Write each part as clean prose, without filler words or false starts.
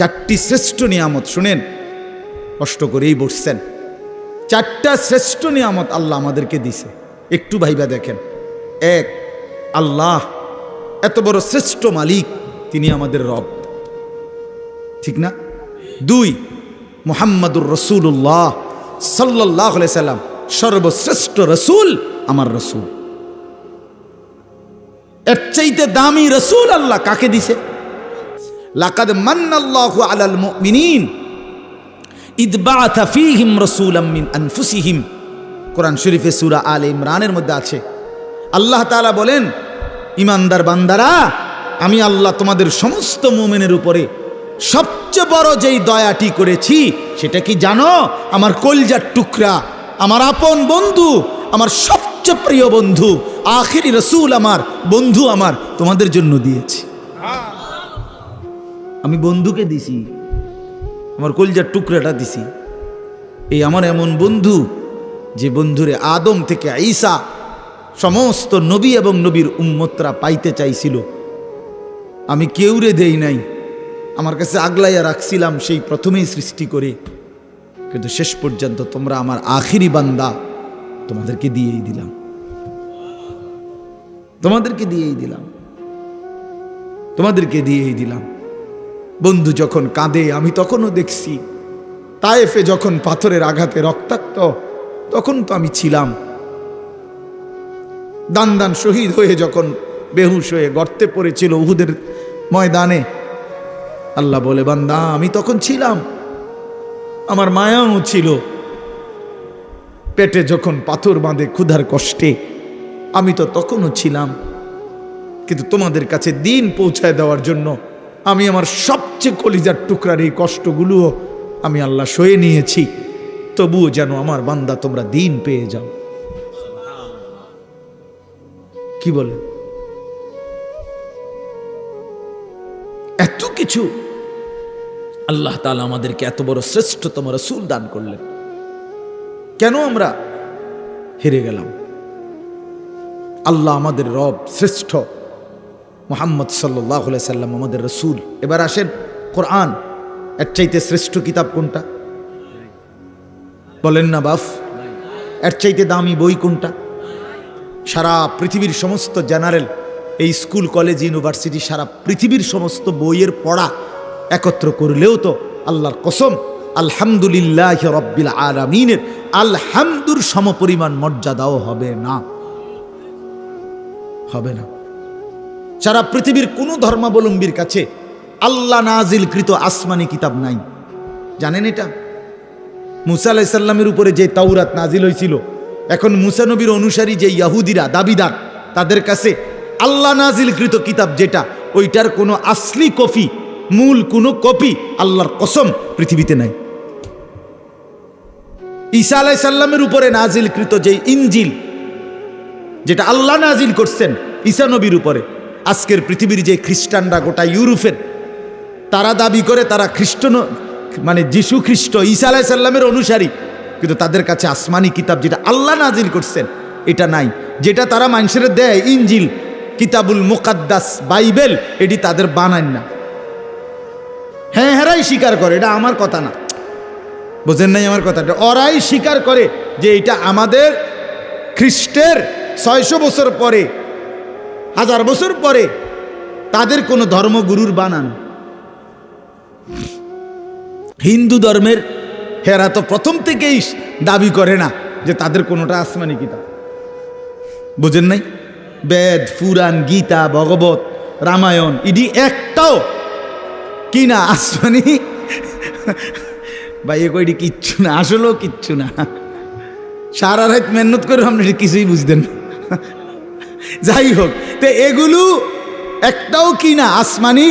চারটি শ্রেষ্ঠ নিয়ামত শুনেন, কষ্ট করেই বসছেন। চারটা শ্রেষ্ঠ নিয়ামত আল্লাহ আমাদেরকে দিছে, একটু ভাইবা দেখেন। এক, আল্লাহ এত বড় শ্রেষ্ঠ মালিক, তিনি আমাদের রব, ঠিক না? দুই, মুহাম্মাদুর রাসূলুল্লাহ সাল্লাল্লাহু আলাইহি সাল্লাম সর্বশ্রেষ্ঠ রসুল, আমার রসুল। এর চাইতে দামি রসুল আল্লাহ কাকে দিছে? লাকাদ মান্নাল্লাহু আলাল মুমিনিন ইদ বাআথা ফীহিম রাসূলাম মিন আনফুসিহিম। কোরআন শরীফে সূরা আলে ইমরানের মধ্যে আছে। আল্লাহ তাআলা বলেন, ইমানদার বান্দারা, আমি আল্লাহ তোমাদের সমস্ত মুমিনের উপরে সবচেয়ে বড় যেই দয়াটি করেছি সেটা কি জানো? আমার কলিজার টুকরা, আমার আপন বন্ধু, আমার সবচেয়ে প্রিয় বন্ধু, আখিরি রসুল আমার, বন্ধু আমার, তোমাদের জন্য দিয়েছি। আমি বন্ধুকে দিছি, আমার কলিজার টুকরাটা দিছি। এই আমার এমন বন্ধু, যে বন্ধুরে আদম থেকে ঈসা সমস্ত নবী এবং নবীর উম্মতরা পাইতে চাইছিল, আমি কেউরে দেই নাই, আমার কাছে আগলাইয়া রাখছিলাম সেই প্রথমেই সৃষ্টি করে। কিন্তু শেষ পর্যন্ত তোমরা আমার আখিরি বান্দা, তোমাদেরকে দিয়েই দিলাম, তোমাদেরকে দিয়েই দিলাম, তোমাদেরকে দিয়েই দিলাম। বন্ধু যখন কাঁদে আমি তখনও দেখছি, তায়েফে যখন পাথরের আঘাতে রক্তাক্ত, তখন তো আমি ছিলাম। দান দান শহীদ হয়ে যখন বেহুশ হয়ে গর্তে পড়েছিল উহুদের ময়দানে, আল্লাহ বলে, বান্দা আমি তখন ছিলাম, আমার মায়াও ছিল। পেটে যখন পাথর বাঁধে ক্ষুধার কষ্টে, আমি তো তখনও ছিলাম। কিন্তু তোমাদের কাছে দিন পৌঁছায় দেওয়ার জন্য আমি আমার সবচেয়ে কলিজার টুকরার এই কষ্টগুলোও আমি আল্লাহ সয়ে নিয়েছি, তবুও যেন আমার বান্দা তোমরা দিন পেয়ে যাও। কি বলে? এত কিছু আল্লাহ তাআলা আমাদেরকে এত বড় শ্রেষ্ঠতম রাসূল দান করলেন, কেন আমরা হেরে গেলাম? আল্লাহ আমাদের রব, শ্রেষ্ঠ মুহাম্মদ সাল্লাল্লাহু আলাইহি সাল্লাম আমাদের রাসূল। এবার আসেন, কোরআন এর চাইতে শ্রেষ্ঠ কিতাব কোনটা? বলেন না বাফ। এর চাইতে দামি বই কোনটা? সারা পৃথিবীর সমস্ত জেনারেল, এই স্কুল কলেজ ইউনিভার্সিটি, সারা পৃথিবীর সমস্ত বইয়ের পড়া একত্র করলেও তো আল্লাহর কসম আলহামদুলিল্লাহি রাব্বিল আলামিনের আলহামদুর সমপরিমাণ মর্যাদাও হবে না, হবে না। সারা পৃথিবীর কোনো ধর্মাবলম্বীর কাছে আল্লাহ নাজিলকৃত আসমানি কিতাব নাই, জানেন এটা? মুসা আলাইহিস সালামের উপরে যে তাওরাত নাজিল হয়েছিল, এখন মুসা নবীর অনুসারী যে ইহুদিরা দাবিদার, তাদের কাছে আল্লাহ নাজিলকৃত কিতাব যেটা, ওইটার কোনো আসলি কপি, মূল কোনো কপি আল্লাহর কসম পৃথিবীতে নাই। ঈসা আলাইহিস সালামের উপরে নাজিলকৃত যে ইনজিল, যেটা আল্লাহ নাজিল করছেন ঈসা নবীর উপরে, আজকের পৃথিবীর যে খ্রিস্টানরা, গোটা ইউরোপের, তারা দাবি করে তারা খ্রিস্ট, মানে যিশু খ্রিস্ট ঈসা আলাইহিস সালামের অনুসারী, কিন্তু তাদের কাছে আসমানি কিতাব যেটা আল্লাহ নাজিল করছেন এটা নাই। যেটা তারা মানুষের দেয় ইনজিল, কিতাবুল মুকাদ্দাস, বাইবেল, এটি তাদের বানান না। হ্যাঁ, হেরাই স্বীকার করে, এটা আমার কথা না, বোঝেন নাই আমার কথাটা। ওরাই স্বীকার করে যে এটা আমাদের খ্রিস্টের 600 বছর পরে, 1000 বছর পরে তাদের কোনো ধর্মগুরুর বানানো। হিন্দু ধর্মের হেরা তো প্রথম থেকেই দাবি করে না যে তাদের কোনোটা আসমানি কিতাব, বুঝেন নাই? বেদ, পুরাণ, গীতা, ভগবত, রামায়ণ, ইডি একটাও কি না আসমানি। ভাই কইটি কিচ্ছু না, আসলেও কিচ্ছু না। সারা রাত মেহনত করে আপনি কিছুই বুঝতেন না। যাই হোক, তো এগুলো একটাও কি না আসমানি।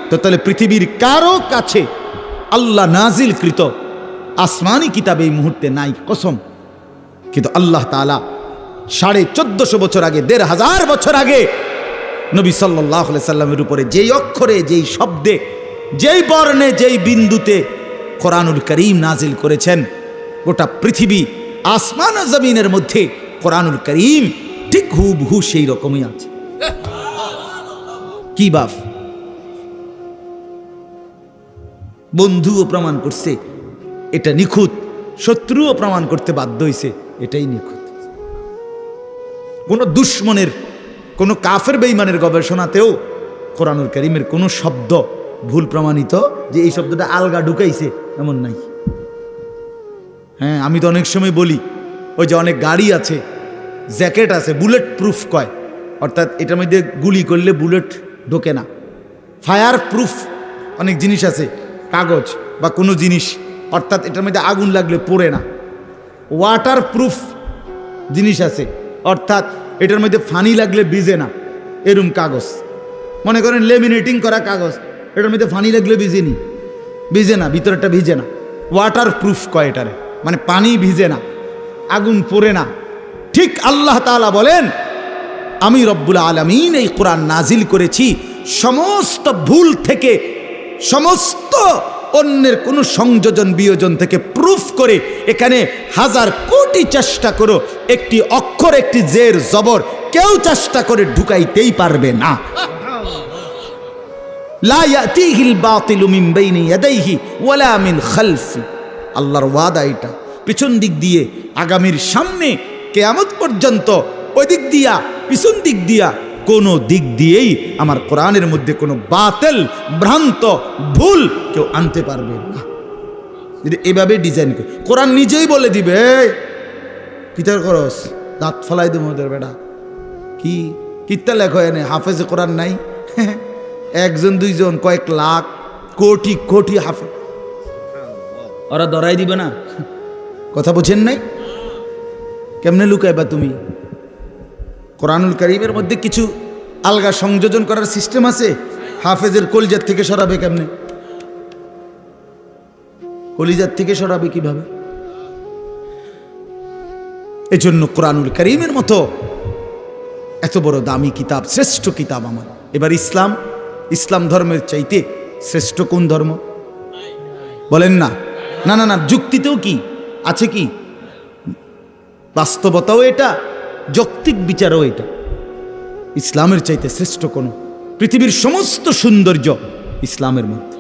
তো তাহলে পৃথিবীর কারো কাছে আল্লাহ নাজিলকৃত আসমানি কিতাব এই মুহূর্তে নাই, কসম। কিন্তু আল্লাহ তাআলা 1450 বছর আগে, 1500 বছর আগে নবী সাল্লাল্লাহু আলাইহি সাল্লামের উপরে যেই অক্ষরে, যেই শব্দে, যেই বর্ণে, যেই বিন্দুতে কোরআনুল কারীম নাজিল করেছেন, গোটা পৃথিবী আসমান ও জমিনের মধ্যে কোরআনুল কারীম ঠিক হুবহু সেই রকমই আছে। কি বাপ, বন্ধুও প্রমাণ করছে এটা নিখুঁত, শত্রুও প্রমাণ করতে বাধ্য হয়েছে এটাই নিখুঁত। কোনো দুশ্মনের, কোনো কাফের বেঈমানের গবেষণাতেও কোরআনুল কারীমের কোনো শব্দ ভুল প্রমাণিত যে এই শব্দটা আলগা ঢুকাইছে এমন নাই। হ্যাঁ, আমি তো অনেক সময় বলি ওই যে অনেক গাড়ি আছে, জ্যাকেট আছে, বুলেট প্রুফ কয়, অর্থাৎ এটার মধ্যে গুলি করলে বুলেট ঢোকে না। ফায়ার প্রুফ অনেক জিনিস আছে, কাগজ বা কোনো জিনিস, অর্থাৎ এটার মধ্যে আগুন লাগলে পড়ে না। ওয়াটার প্রুফ জিনিস আছে, অর্থাৎ এটার মধ্যে পানি লাগলে ভিজে না, এরম কাগজ। মনে করেন লেমিনেটিং করা কাগজ, এটার মধ্যে পানি লাগলে ভিজে না, ভিতরটা ভিজে না। ওয়াটার প্রুফ কয় এটারে, মানে পানি ভিজে না, আগুন পড়ে না। ঠিক আল্লাহ তাআলা বলেন, আমি রব্বুল আলামিন এই কোরআন নাজিল করেছি সমস্ত ভুল থেকে, সমস্ত অন্যের কোনো সংযোজন বিয়োজন থেকে প্রুফ করে। এখানে হাজার কোটি চেষ্টা করো, একটি অক্ষর, একটি জের জবর কেউ চেষ্টা করে ঢুকাইতেই পারবে না। লা ইয়াতিহিল বাতিলু মিন বাইনি ইয়াদাইহি ওয়ালা মিন খালফি। আল্লাহর ওয়াদা এটা, পিছন দিক দিয়ে, আগামীর সামনে কিয়ামত পর্যন্ত, ওই দিক দিয়া, পিছন দিক দিয়া, কোনো দিক দিয়েই আমার কোরআনের মধ্যে কোনো বাতিল, ভ্রান্ত, ভুল কেউ আনতে পারবে না। যদি এভাবে ডিজাইন করে কোরআন নিজেই বলে দিবে, কিতার করস দাঁত ফলাই দেব ওদের বেটা, কি কিত্তা লেখো এনে হাফেজে কোরআন নাই, একজন দুইজন, কয়েক লাখ, কোটি কোটি হাফেজ, ওরা ধরাই দিবে না। কথা বোঝেন নাই? কেমনে লুকাইবা তুমি? কোরআনুল কারীমের মধ্যে কিছু আলগা সংযোজন করার সিস্টেম আছে। হাফেজের কলিজার থেকে সরাবে কেমনে? কলিজার থেকে সরাবে কিভাবে? এজন্য কোরআনুল কারীমের মতো এত বড় দামি কিতাব, শ্রেষ্ঠ কিতাব আমার। এবার ইসলাম ধর্মের চাইতে শ্রেষ্ঠ কোন ধর্ম বলেন না? না না না, যুক্তিতেও কি আছে, কি বাস্তবতাও এটা, যৌক্তিক বিচারও এটা। ইসলামের চাইতে শ্রেষ্ঠ কোন? পৃথিবীর সমস্ত সৌন্দর্য ইসলামের মধ্যে,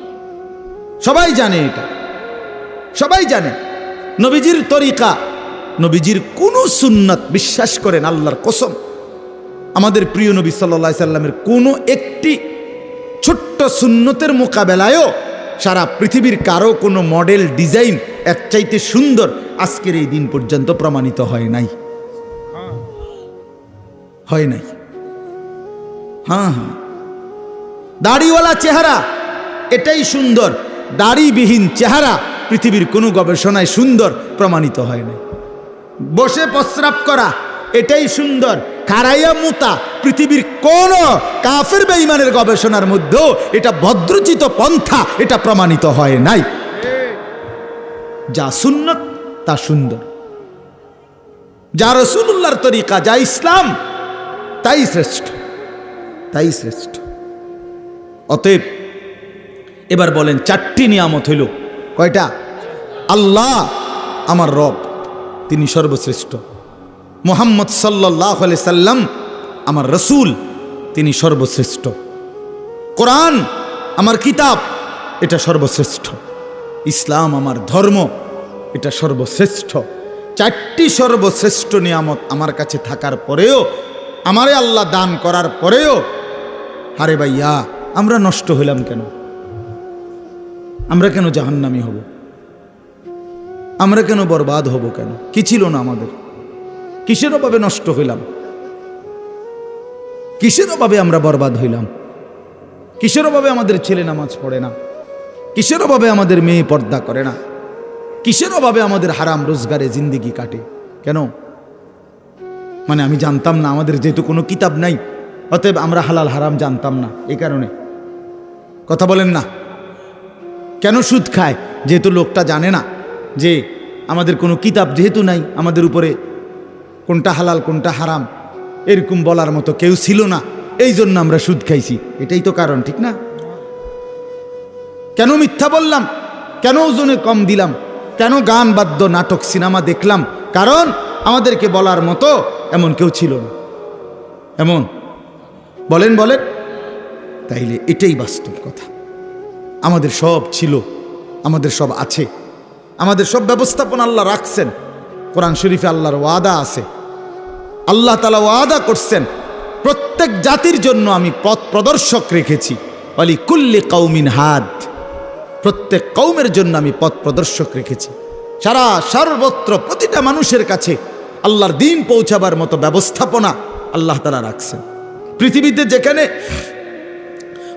সবাই জানে এটা, সবাই জানে। নবীজির তরিকা, নবীজির কোন সুন্নাত বিশ্বাস করেন আল্লাহর কসম, আমাদের প্রিয় নবী সাল্লাল্লাহু আলাইহি সাল্লামের কোনো একটি ছোট্ট সুন্নতের মোকাবেলায়ও সারা পৃথিবীর কারো কোনো মডেল ডিজাইন এর চাইতে সুন্দর আজকের এই দিন পর্যন্ত প্রমাণিত হয় নাই। হ্যাঁ, দাড়িওয়ালা চেহারা এটাই সুন্দর, দাড়িবিহীন চেহারা পৃথিবীর কোনো গবেষণায় সুন্দর প্রমাণিত হয় নাই। বসে প্রস্রাব করা এটাই সুন্দর, খাড়াইয়া মুতা পৃথিবীর কোন কাফের বেঈমানের গবেষণার মধ্যেও এটা ভদ্রচিত পন্থা, এটা প্রমাণিত হয় নাই। যা সুন্নত তা সুন্দর, যা রাসূলুল্লাহর তরিকা, যা ইসলাম, তাই শ্রেষ্ঠ, তাই শ্রেষ্ঠ। অতএব এবার বলেন, চারটি নিয়ামত হইল, কয়টা? আল্লাহ আমার রব, তিনি সর্বশ্রেষ্ঠ। মুহাম্মদ সাল্লাল্লাহু আলাইহি সাল্লাম আমার রসুল, তিনি সর্বশ্রেষ্ঠ। কোরআন আমার কিতাব, এটা সর্বশ্রেষ্ঠ। ইসলাম আমার ধর্ম, এটা সর্বশ্রেষ্ঠ। চারটি সর্বশ্রেষ্ঠ নিয়ামত আমার কাছে থাকার পরেও, আমারে আল্লাহ দান করার পরেও, আরে ভাইয়া আমরা নষ্ট হইলাম কেন? আমরা কেন জাহান্নামী হব? আমরা কেন বরবাদ হব? কেন? কি ছিল না আমাদের? কিসের অভাবে নষ্ট হইলাম? কিসের অভাবে আমরা বরবাদ হইলাম? কিসের অভাবে আমাদের ছেলে নামাজ পড়ে না? কিসের অভাবে আমাদের মেয়ে পর্দা করে না? কিসের অভাবে আমাদের হারাম রোজগারে জিন্দেগি কাটে? কেন? মানে আমি জানতাম না, আমাদের যেহেতু কোনো কিতাব নাই, অতএব আমরা হালাল হারাম জানতাম না, এই কারণে। কথা বলেন না? কেন সুদ খায়? যেহেতু লোকটা জানে না যে আমাদের কোনো কিতাব যেহেতু নাই, আমাদের উপরে কোনটা হালাল কোনটা হারাম এরকম বলার মতো কেউ ছিল না, এই জন্য আমরা সুদ খাইছি। এটাই তো কারণ, ঠিক না? কেন মিথ্যা বললাম? কেন ওজনে কম দিলাম? কেন গান বাদ্য নাটক সিনেমা দেখলাম? কারণ আমাদেরকে বলার মতো এমন কেউ ছিল না। এমন বলেন। তাইলে এটাই বাস্তব কথা। আমাদের সব ছিল, আমাদের সব আছে, আমাদের সব ব্যবস্থাপনা আল্লাহ রাখছেন। কোরআন শরীফে আল্লাহর ওয়াদা আছে, আল্লাহ তাআলা ওয়াদা করছেন প্রত্যেক জাতির জন্য আমি পথ প্রদর্শক রেখেছি। ওয়ালি কুল্লি কওমিন হাদ, প্রত্যেক কওমের জন্য আমি পথ প্রদর্শক রেখেছি। সর্বত্র প্রতিটা মানুষের কাছে আল্লাহর দ্বীন পৌঁছাবার মতো ব্যবস্থাপনা আল্লাহ তাআলা রাখছেন। পৃথিবীতে যেখানে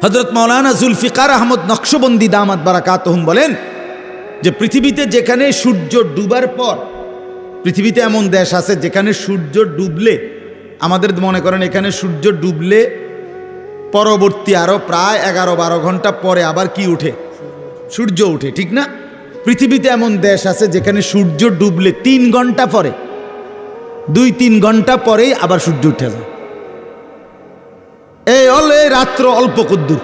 হযরত মাওলানা জুলফিকার আহমদ নকশবন্দি দামাত বারাকাতুহুম বলেন যে পৃথিবীতে যেখানে সূর্য ডুবার পর, পৃথিবীতে এমন দেশ আছে যেখানে সূর্য ডুবলে, আমাদের মনে করেন এখানে সূর্য ডুবলে পরবর্তী আরো প্রায় 11-12 ঘন্টা পরে আবার কি উঠে? সূর্য উঠে, ঠিক না? পৃথিবীতে এমন দেশ আছে যেখানে সূর্য ডুবলে 3 ঘন্টা পরে, 2-3 ঘন্টা পরেই আবার সূর্য উঠে যায়। এই রাত্র অল্প কদ্দুর।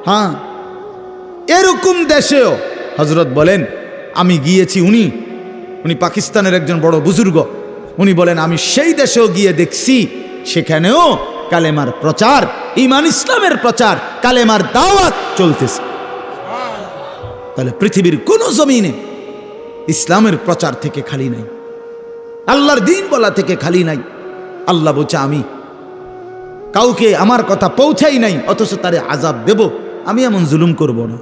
হ্যাঁ, এরকম দেশেও হযরত বলেন আমি গিয়েছি, উনি পাকিস্তানের একজন বড় বুজুর্গ, উনি বলেন আমি সেই দেশেও গিয়ে দেখছি সেখানেও কালেমার প্রচার, ঈমান ইসলামের প্রচার, কালেমার দাওয়াত চলতেছে। তাহলে পৃথিবীর কোন জমিনে ইসলামের প্রচার থেকে খালি নাই, আল্লাহর দ্বীন বলা থেকে খালি নাই। আল্লাহ বলছে আমি কাউকে আমার কথা পৌঁছাই নাই অথচ তারে আযাব দেব, আমি এমন জুলুম করব না।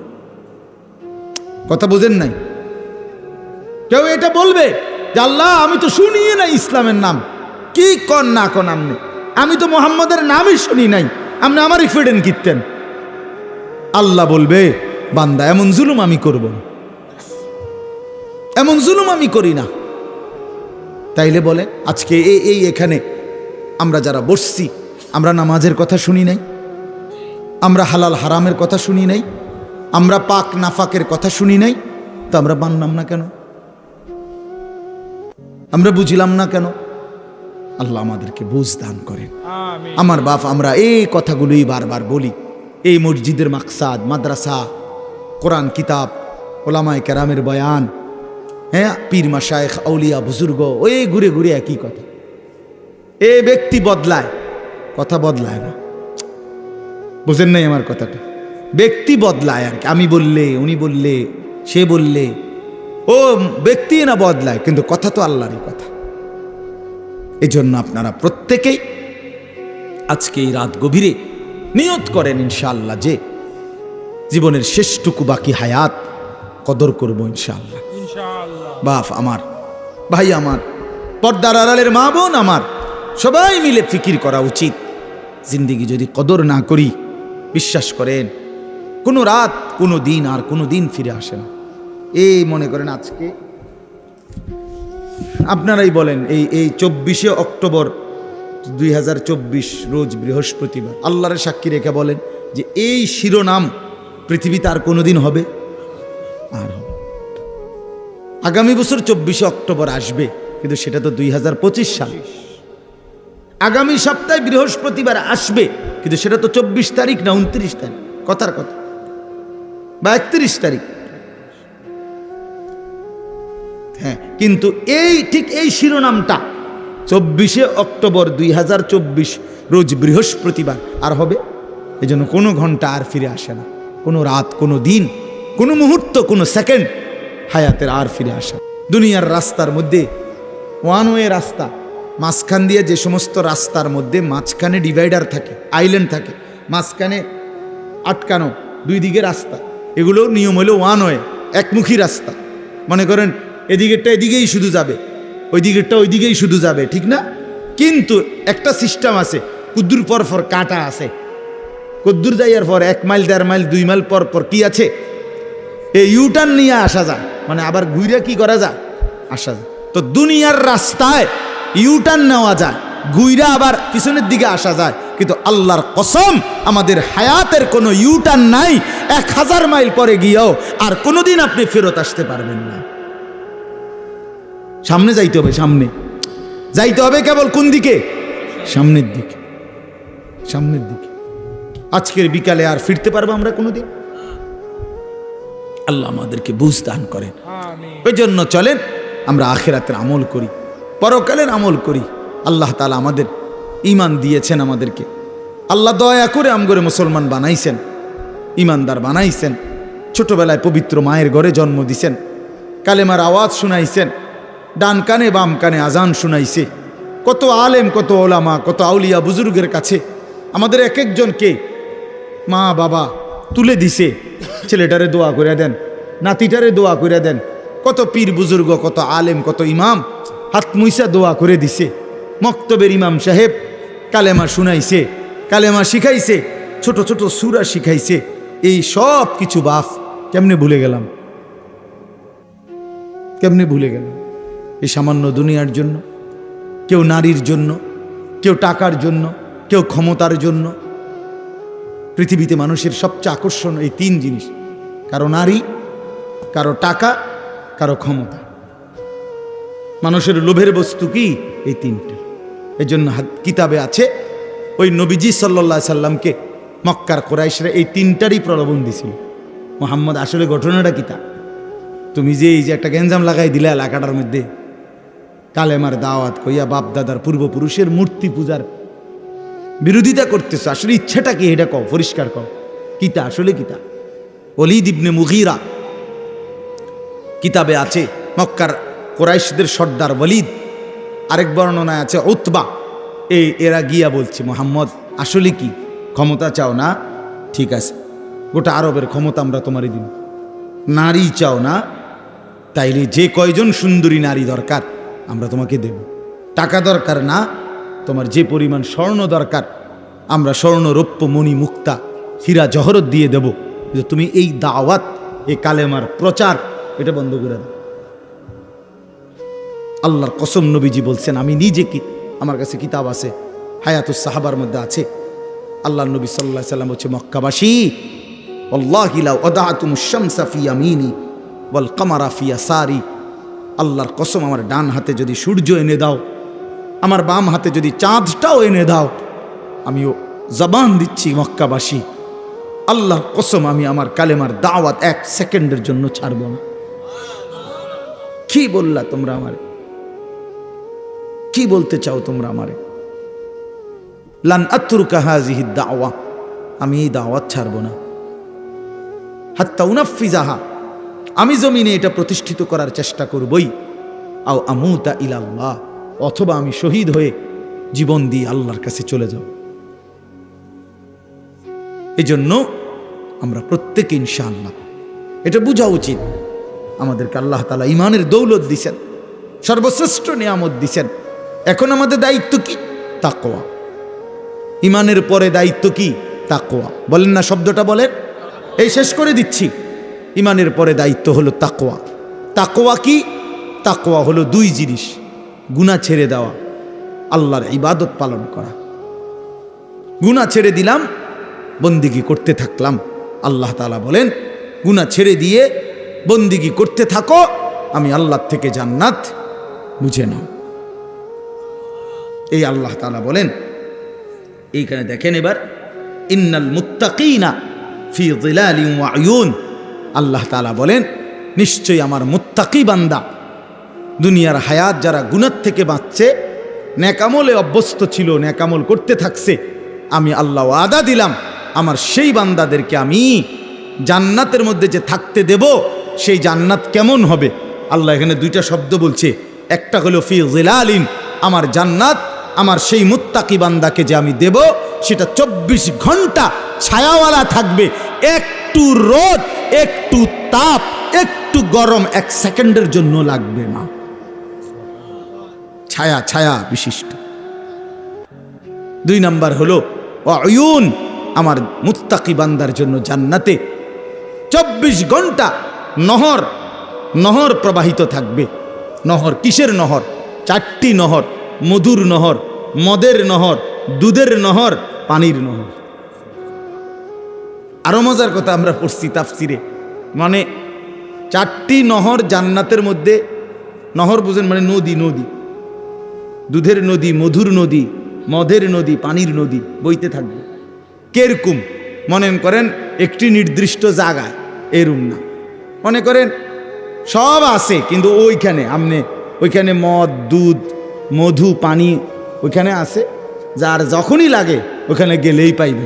কথা বুঝেন নাই? কেউ এটা বলবে যে আল্লাহ আমি তো শুনিয়ে নাই ইসলামের নাম, কি কন না কন আমনে, আমি তো মুহাম্মদের নামই শুনি নাই, আপনি আমারই ফিডেন কিনতেন। আল্লাহ বলবে বান্দা এমন জুলুম আমি করব না, এমন জুলুম আমি করি না। তাইলে বলে আজকে এখানে আমরা যারা বসছি, আমরা নামাজের কথা শুনি নাই, আমরা হালাল হারামের কথা শুনি নাই, আমরা পাক নাফাকের কথা শুনি নাই, তো আমরা মানলাম না কেন? আমরা বুঝিলাম না কেন? আল্লাহ আমাদেরকে বুঝ দান করেন। আমার বাপ, আমরা এই কথাগুলোই বারবার বলি। এই মসজিদের মাকসাদ, মাদ্রাসা, কোরআন কিতাব, ওলামায়ে কেরামের বয়ান, হ্যাঁ, পীর মাশায়েখ আউলিয়া বুজুর্গ, ওই ঘুরে ঘুরে একই কথা। এ ব্যক্তি বদলায়, কথা বদলায় না। বুঝেন নাই আমার কথাটা? ব্যক্তি বদলায় আর কি, আমি বললে, উনি বললে, সে বললে, ও ব্যক্তি না বদলায়, কিন্তু কথা তো আল্লাহরই কথা। এই জন্য আপনারা প্রত্যেকেই আজকে এই রাত গভীরে নিয়ত করেন ইনশাআল্লাহ যে জীবনের শেষটুকু বাকি হায়াত কদর করব ইনশাআল্লাহ। বাপ আমার, ভাই আমার, পর্দার আড়ালের মা বোন আমার, সবাই মিলে ফিকির করা উচিত। জিন্দেগি যদি কদর না করি, বিশ্বাস করেন কোনো রাত, কোনো দিন আর কোনো দিন ফিরে আসে না। এই মনে করেন আজকে আপনারাই বলেন, এই 24শে অক্টোবর 2024 রোজ বৃহস্পতিবার, আল্লাহর সাক্ষী রেখে বলেন যে এই শিরোনাম পৃথিবীতে আর কোনোদিন হবে? আর হবে। আগামী বছর 24শে অক্টোবর আসবে, কিন্তু সেটা তো 2025 সাল। আগামী সপ্তাহে বৃহস্পতিবার আসবে, কিন্তু সেটা তো 24 তারিখ না 29 তারিখ, কথার কথা, বা 31 তারিখ। হ্যাঁ, কিন্তু ঠিক এই শিরোনামটা 24শে অক্টোবর 2024 রোজ বৃহস্পতিবার আর হবে। এই জন্য কোনো ঘন্টা আর ফিরে আসে না, কোনো রাত, কোনো দিন, কোনো মুহূর্ত, কোনো সেকেন্ড হায়াতের আর ফিরে আসে। দুনিয়ার রাস্তার মধ্যে ওয়ান ওয়ে রাস্তা, মাঝখান দিয়ে যে সমস্ত রাস্তার মধ্যে মাঝখানে ডিভাইডার থাকে, আইল্যান্ড থাকে, মাঝখানে আটকানো, দুই দিকে রাস্তা, এগুলো নিয়ম হলো ওয়ান ওয়ে, একমুখী রাস্তা। মনে করেন এদিকেরটা এদিকেই শুধু যাবে, ওই দিকেরটা ওই দিকেই শুধু যাবে, ঠিক না? কিন্তু একটা সিস্টেম আছে, কুদ্দুর পর পর কাটা আছে, কুদ্দুর যাইয়ার পর 1 মাইল 1.5 মাইল 2 মাইল পর পর কি আছে, এই ইউটার্ন নিয়ে আসা যায়, মানে আবার ঘুরে কি করা যায়, আসা যায়। তো দুনিয়ার রাস্তায় ইউটার্ন নেওয়া যায়, ঘুইরা আবার পিছনের দিকে আসা যায়, কিন্তু আল্লাহর কসম আমাদের হায়াতের কোনো ইউটার্ন নাই। 1000 মাইল পরে গিয়েও আর কোনোদিন আপনি ফেরত আসতে পারবেন না। সামনে যাইতে হবে, সামনে যাইতে হবে, কেবল কোন দিকে? সামনের দিকে, সামনের দিকে। আজকের বিকালে আর ফিরতে পারবো আমরা কোনোদিন? আল্লাহ আমাদেরকে বুঝ দান করেন। ওই জন্য চলেন আমরা আখিরাতের আমল করি, পরকালের আমল করি। আল্লাহ তাআলা আমাদের ঈমান দিয়েছেন, আমাদেরকে আল্লাহ দয়া করে আমগরে মুসলমান বানাইছেন, ঈমানদার বানাইছেন। ছোটবেলায় পবিত্র মায়ের ঘরে জন্ম দিছেন, কালেমার আওয়াজ শুনাইছেন, ডান কানে বাম কানে আজান শুনাইছে। কত আলেম, কত ওলামা, কত আউলিয়া বুজুর্গের কাছে আমাদের এক একজনকে মা বাবা তুলে দিছে, ছেলেটারে দোয়া করে দেন, নাতিটারে দোয়া করে দেন। কত পীর বুজুর্গ, কত আলেম, কত ইমাম হাত মুইসা দোয়া করে দিছে। মক্তবের ইমাম সাহেব কালেমা শুনাইছে, কালেমা শিখাইছে, ছোট ছোট সূরা শিখাইছে। এই সব কিছু বাপ কেমনে ভুলে গেলাম, কেমনে ভুলে গেলাম? এই সামান্য দুনিয়ার জন্য, কেউ নারীর জন্য, কেউ টাকার জন্য, কেউ ক্ষমতার জন্য। পৃথিবীতে মানুষের সবচেয়ে আকর্ষণ এই তিন জিনিস: কারো নারী, কারো টাকা, কারো ক্ষমতা। মানুষের লোভের বস্তু কি? এই তিনটা। এই জন্য কিতাবে আছে ওই নবীজি সাল্লাল্লাহু আলাইহি সাল্লামকে মক্কার কুরাইশরা এই তিনটারই প্রলোভন দিছিল। মুহাম্মদ আসলে ঘটনাটা কিতা? তুমি যে এই যে একটা গেঞ্জাম লাগাই দিলে এলাকাটার মধ্যে, কালেমার দাওয়াত কইয়া বাপ দাদার পূর্বপুরুষের মূর্তি পূজার বিরোধিতা করতেছো, আসলে ইচ্ছাটা কি? এটা কও, পরিষ্কার কও, কিতা আসলে কিতা? ওলীদ ইবনে মুগীরা কিতাবে আছে, মক্কার কুরাইশদের সর্দার ওলীদ, আরেক বর্ণনায় আছে উতবা, এরা গিয়া বলছে মুহাম্মদ আসলে কি ক্ষমতা চাও না? ঠিক আছে, গোটা আরবের ক্ষমতা আমরা তোমারই দিব। নারী চাও না? তাইলে যে কয়জন সুন্দরী নারী দরকার আমরা তোমাকে দেব। টাকা দরকার না? তোমার যে পরিমাণ স্বর্ণ দরকার আমরা স্বর্ণ, রৌপ্য, মণি, মুক্তা, হীরা জহরত দিয়ে দেব। তুমি এই দাওয়াত, এই কালেমার প্রচার এটা বন্ধ করে দাও। আল্লাহর কসম, নবীজি বলছেন, আমি নিজে কি, আমার কাছে কিতাব আছে, হায়াতুস সাহাবার মধ্যে আছে। আল্লাহ নবী সাল্লাল্লাহু আলাইহি সাল্লাম বলছে, মক্কাবাসী, ওয়াল্লাহি লাউ আদাতুমুশ শামসা ফি ইয়ামিনি ওয়াল কামারা ফি ইয়াসারি, আল্লাহর কসম, আমার ডান হাতে যদি সূর্য এনে দাও, আমার বাম হাতে যদি চাঁদটাও এনে দাও, আমিও জবান দিচ্ছি মক্কাবাসী, আল্লাহর কসম, আমি আমার কালেমার দাওয়াত 1 সেকেন্ডের জন্য ছাড়ব না। কি বললা তোমরা আমারে? কি বলতে চাও তোমরা আমারে? লান আতরুকা হাযিহি দাওয়া, আমি এই দাওয়াত ছাড়ব না। হাত্তা উনাফিজাহা, আমি জমিনে এটা প্রতিষ্ঠিত করার চেষ্টা করবই। আও আমুতা ইলাল্লাহ, অথবা আমি শহীদ হয়ে জীবন দিয়ে আল্লাহর কাছে চলে যাব। এজন্য আমরা প্রত্যেকে ইনশাআল্লাহ এটা বোঝা উচিত, আমাদেরকে আল্লাহ তাআলা ঈমানের দৌলত দিছেন, সর্বশ্রেষ্ঠ নিয়ামত দিছেন। এখন আমাদের দায়িত্ব কি? তাকওয়া। ঈমানের পরে দায়িত্ব কি? তাকওয়া। বলেন না শব্দটা, বলেন। এই শেষ করে দিচ্ছি। ঈমানের পরে দায়িত্ব হলো তাকওয়া। তাকওয়া কি? তাকওয়া হলো 2 জিনিস: গুনাহ ছেড়ে দেওয়া, আল্লাহর ইবাদত পালন করা। গুনাহ ছেড়ে দিলাম, বন্দিগি করতে থাকলাম। আল্লাহ তাআলা বলেন, গুনাহ ছেড়ে দিয়ে বন্দিগি করতে থাকো, আমি আল্লাহ থেকে জান্নাত বুঝে নাও। এই আল্লাহ তাআলা বলেন। এইখানে দেখেন এবার, ইন্নাল মুত্তাকিনা ফি যিলালিন ওয়া উয়ুন, আল্লাহ তাআলা বলেন, নিশ্চয়ই আমার মুত্তাকি বান্দা, দুনিয়ার হায়াত যারা গুনাহ থেকে বাঁচছে, নেকামলে অভ্যস্ত ছিল, নেকামল করতে থাকছে, আমি আল্লাহ ওয়াদা দিলাম আমার সেই বান্দাদেরকে আমি জান্নাতের মধ্যে যে থাকতে দেব, সেই জান্নাত কেমন হবে? আল্লাহ এখানে 2টা শব্দ বলছে। একটা হলো ফি যিলালিন, আমার জান্নাত আমার সেই মুত্তাকি বান্দাকে যে আমি দেব, সেটা 24 ঘন্টা ছায়াওয়ালা থাকবে। একটু রোদ, একটু তাপ, একটু গরম 1 সেকেন্ডের জন্য লাগবে না। ছায়া, ছায়া বিশিষ্ট। 2 নাম্বার হলো ওয়াউন, আমার মুত্তাকি বান্দার জন্য জান্নাতে 24 ঘন্টা নহর, নহর প্রবাহিত থাকবে। নহর কিসের নহর? 4টি নহর: মধুর নহর, মদের নহর, দুধের নহর, পানির নহর। আরো মজার কথা আমরা পড়ছি তাফসিরে, মানে 4টি নহর জান্নাতের মধ্যে। নহর বুঝেন মানে নদী, নদী, দুধের নদী, মধুর নদী, মদের নদী, পানির নদী বইতে থাকবে। কেরকম? মনে করেন একটি নির্দিষ্ট জায়গায়, এরম না। মনে করেন সব আছে, কিন্তু ওইখানে আমনে ওইখানে মদ, দুধ, মধু, পানি ওইখানে আছে, যার যখনই লাগে ওখানে গেলেই পাইবে।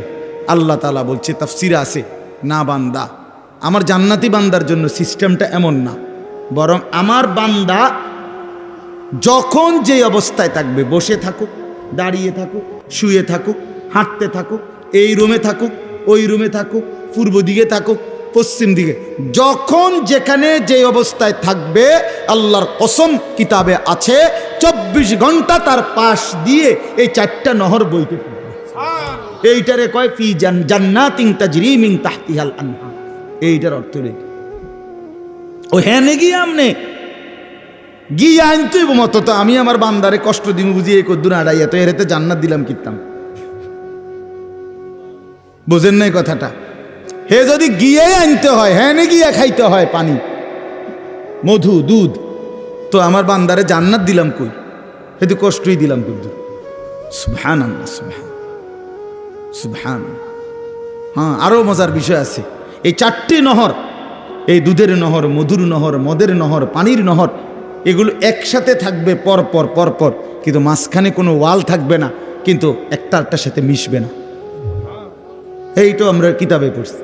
আল্লাহ তাআলা বলছে, তাফসিরে আছে, না বান্দা, আমার জান্নাতি বান্দার জন্য সিস্টেমটা এমন না, বরং আমার বান্দা যখন যে অবস্থায় থাকবে, বসে থাকুক, দাঁড়িয়ে থাকুক, শুয়ে থাকুক, হাঁটতে থাকুক, এই রুমে থাকুক, ওই রুমে থাকুক, পূর্ব দিকে থাকুক, পশ্চিম দিকে, যখন যেখানে যে অবস্থায় থাকবে, আল্লাহর কসম কিতাবে আছে 24 ঘন্টা তার পাশ দিয়ে এই 4টা নহর বইতে থাকবে। এইটারে কয় ফি জান্নাতিন তাজরি মিন তাহতিহাল আনহার। এইটার অর্থ রে ও হ্যাঁ গিয়ে আমনে গিয়ে আনতে মতো তো আমি আমার বান্দারে কষ্ট দিন বুঝিয়ে কদ্দুর আড়াইয়া তো এর জান্নাত দিলাম কিতাম, বুঝেন নাই কথাটা? হে যদি গিয়ে আনতে হয়, হ্যাঁ গিয়ে খাইতে হয় পানি, মধু, দুধ, তো আমার বান্দারে জান্নাত দিলাম কই? হে তো কষ্টই দিলাম কদ্দুর। সুবহানাল্লাহ, সুবহানাল্লাহ। হ্যাঁ, আরো মজার বিষয় আছে। এই 4টি নহর, এই দুধের নহর, মধুর নহর, মদের নহর, পানির নহর, এগুলো একসাথে থাকবে পরপর পরপর, কিন্তু মাঝখানে কোনো ওয়াল থাকবে না, কিন্তু একটার সাথে মিশবে না। এইটা আমরা কিতাবে পড়ছি।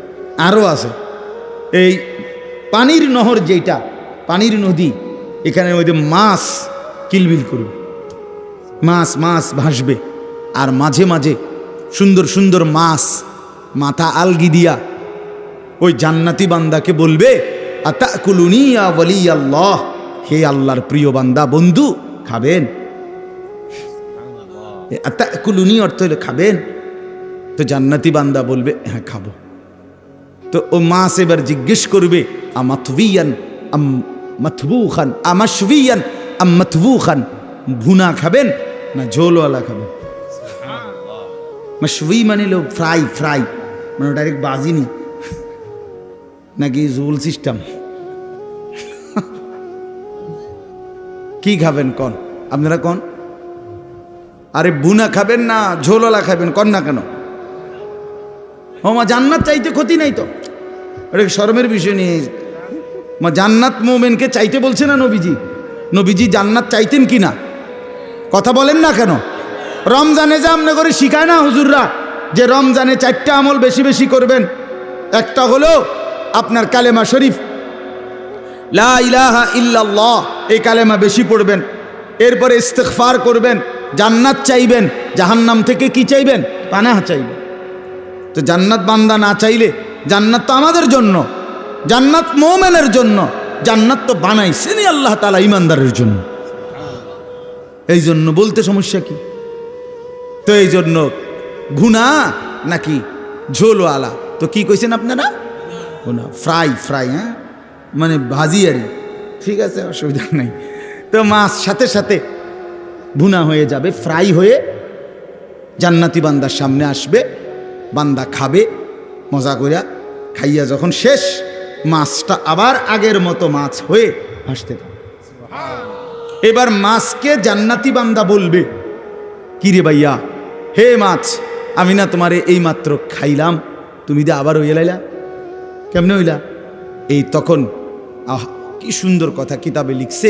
আরও আছে এই পানির নহর, যেটা পানির নদী, এখানে ওই যে মাছ কিলবিল করবে, মাছ মাছ ভাসবে, আর মাঝে মাঝে সুন্দর সুন্দর মাছ মাথা আলগি দিয়া ওই জান্নাতি বান্দাকে বলবে, আতাকুলুনি ইয়া ওয়ালি আল্লাহ, হে আল্লাহর প্রিয় বান্দা, বন্ধু খাবেন? আতাকুলুনি অর্থ হলো খাবেন। তো জান্নাতি বান্দা বলবে হ্যাঁ খাবো। তো ও মাছ এবার জিজ্ঞেস করবে, আমাতবিয়ান আম মাতবুখান, আমাশবিয়ান আম মাতবুখান, ভুনা খাবেন না ঝোলওয়ালা খাবেন? মাশবি মানে লো ফ্রাই, ফ্রাই মানে ডাইরেক্ট বাজিনি, নাকি ঝোল সিস্টেম? কি খাবেন কন আপনারা, কন? আরে বুনা খাবেন না ঝোলওয়ালা খাবেন, কন না কেন? ও মা জান্নাত চাইতে ক্ষতি নাই তো, এটা শরমের বিষয় নিয়ে। মা জান্নাত মোমেনকে চাইতে বলছে না নবীজি? নবীজি জান্নাত চাইতেন কি না? কথা বলেন না কেন? রমজানে যে আমনে করে শিখায় না হুজুররা, যে রমজানে 4টা আমল বেশি বেশি করবেন। একটা হলো আপনার কালেমা শরীফ, লা ইলাহা ইল্লাল্লাহ, এই কালেমা বেশি পড়বেন। এরপরে ইস্তিগফার করবেন, জান্নাত চাইবেন, জাহান্নাম থেকে কি চাইবেন? পানাহ চাইবেন। তো জান্নাত বান্দা না চাইলে, জান্নাত তো আমাদের জন্য, জান্নাত মুমিনের জন্য, জান্নাত তো বানাইছেন আল্লাহ তাআলা ইমানদারের জন্য। এই জন্য বলতে সমস্যা কি? তো এই জন্য ভুনা নাকি ঝোলওয়ালা, তো কি কইছেন আপনারা? ভুনা, ফ্রাই, ফ্রাই, হ্যাঁ মানে ভাজি আর, ঠিক আছে, অসুবিধা নেই। তো মাছ সাথে সাথে ভুনা হয়ে যাবে, ফ্রাই হয়ে জান্নাতি বান্দার সামনে আসবে, বান্দা খাবে মজা কইরা, খাইয়া যখন শেষ, মাছটা আবার আগের মতো মাছ হয়ে ভাসতে থাকে। এবার মাছকে জান্নাতি বান্দা বলবে, কিরে ভাইয়া, হে মাছ, আমি না তোমারে এই মাত্র খাইলাম, তুমি যে আবার হইয়া লাইলা, কেমনে হইলা? এই তখন কি সুন্দর কথা কিতাবে লিখছে,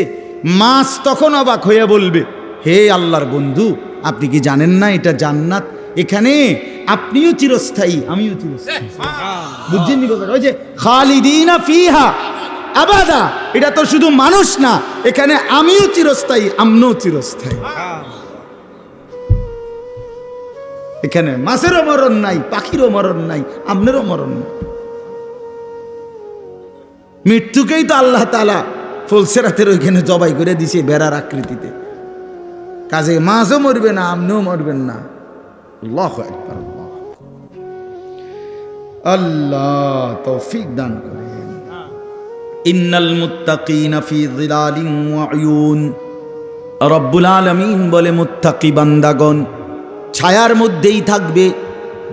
মাছ তখন অবাক হইয়া বলবে, হে আল্লাহর বন্ধু, আপনি কি জানেন না এটা জান্নাত? এখানে আপনিও চিরস্থায়ী, আমিও চিরস্থায়ী। বুঝছেন নি ব্যাপার? ওই যে খালিদিনা ফিহা আবাদা, এটা তো শুধু মানুষ না, এখানে আমিও চিরস্থায়ী, আমরাও চিরস্থায়ী। এখানে মাছেরও মরণ নাই, পাখিরও মরণ নাই, আপনারও মরণ নাই। মৃত্যুকেই তো আল্লাহ তাআলা ফুলসেরাতের ওইখানে জবাই করে দিছে বেড়ার আকৃতিতে, কাজে মাছও মরবে না, আপনিও মরবেন না। আল্লাহু আকবার, আল্লাহ তৌফিক দান করেন। ইন্নাল মুত্তাকিনা ফি যিলালিন ওয়া উয়ুন, রব্বুল আলামিন বলে মুত্তাকি বান্দাগণ ছায়ার মধ্যেই থাকবে,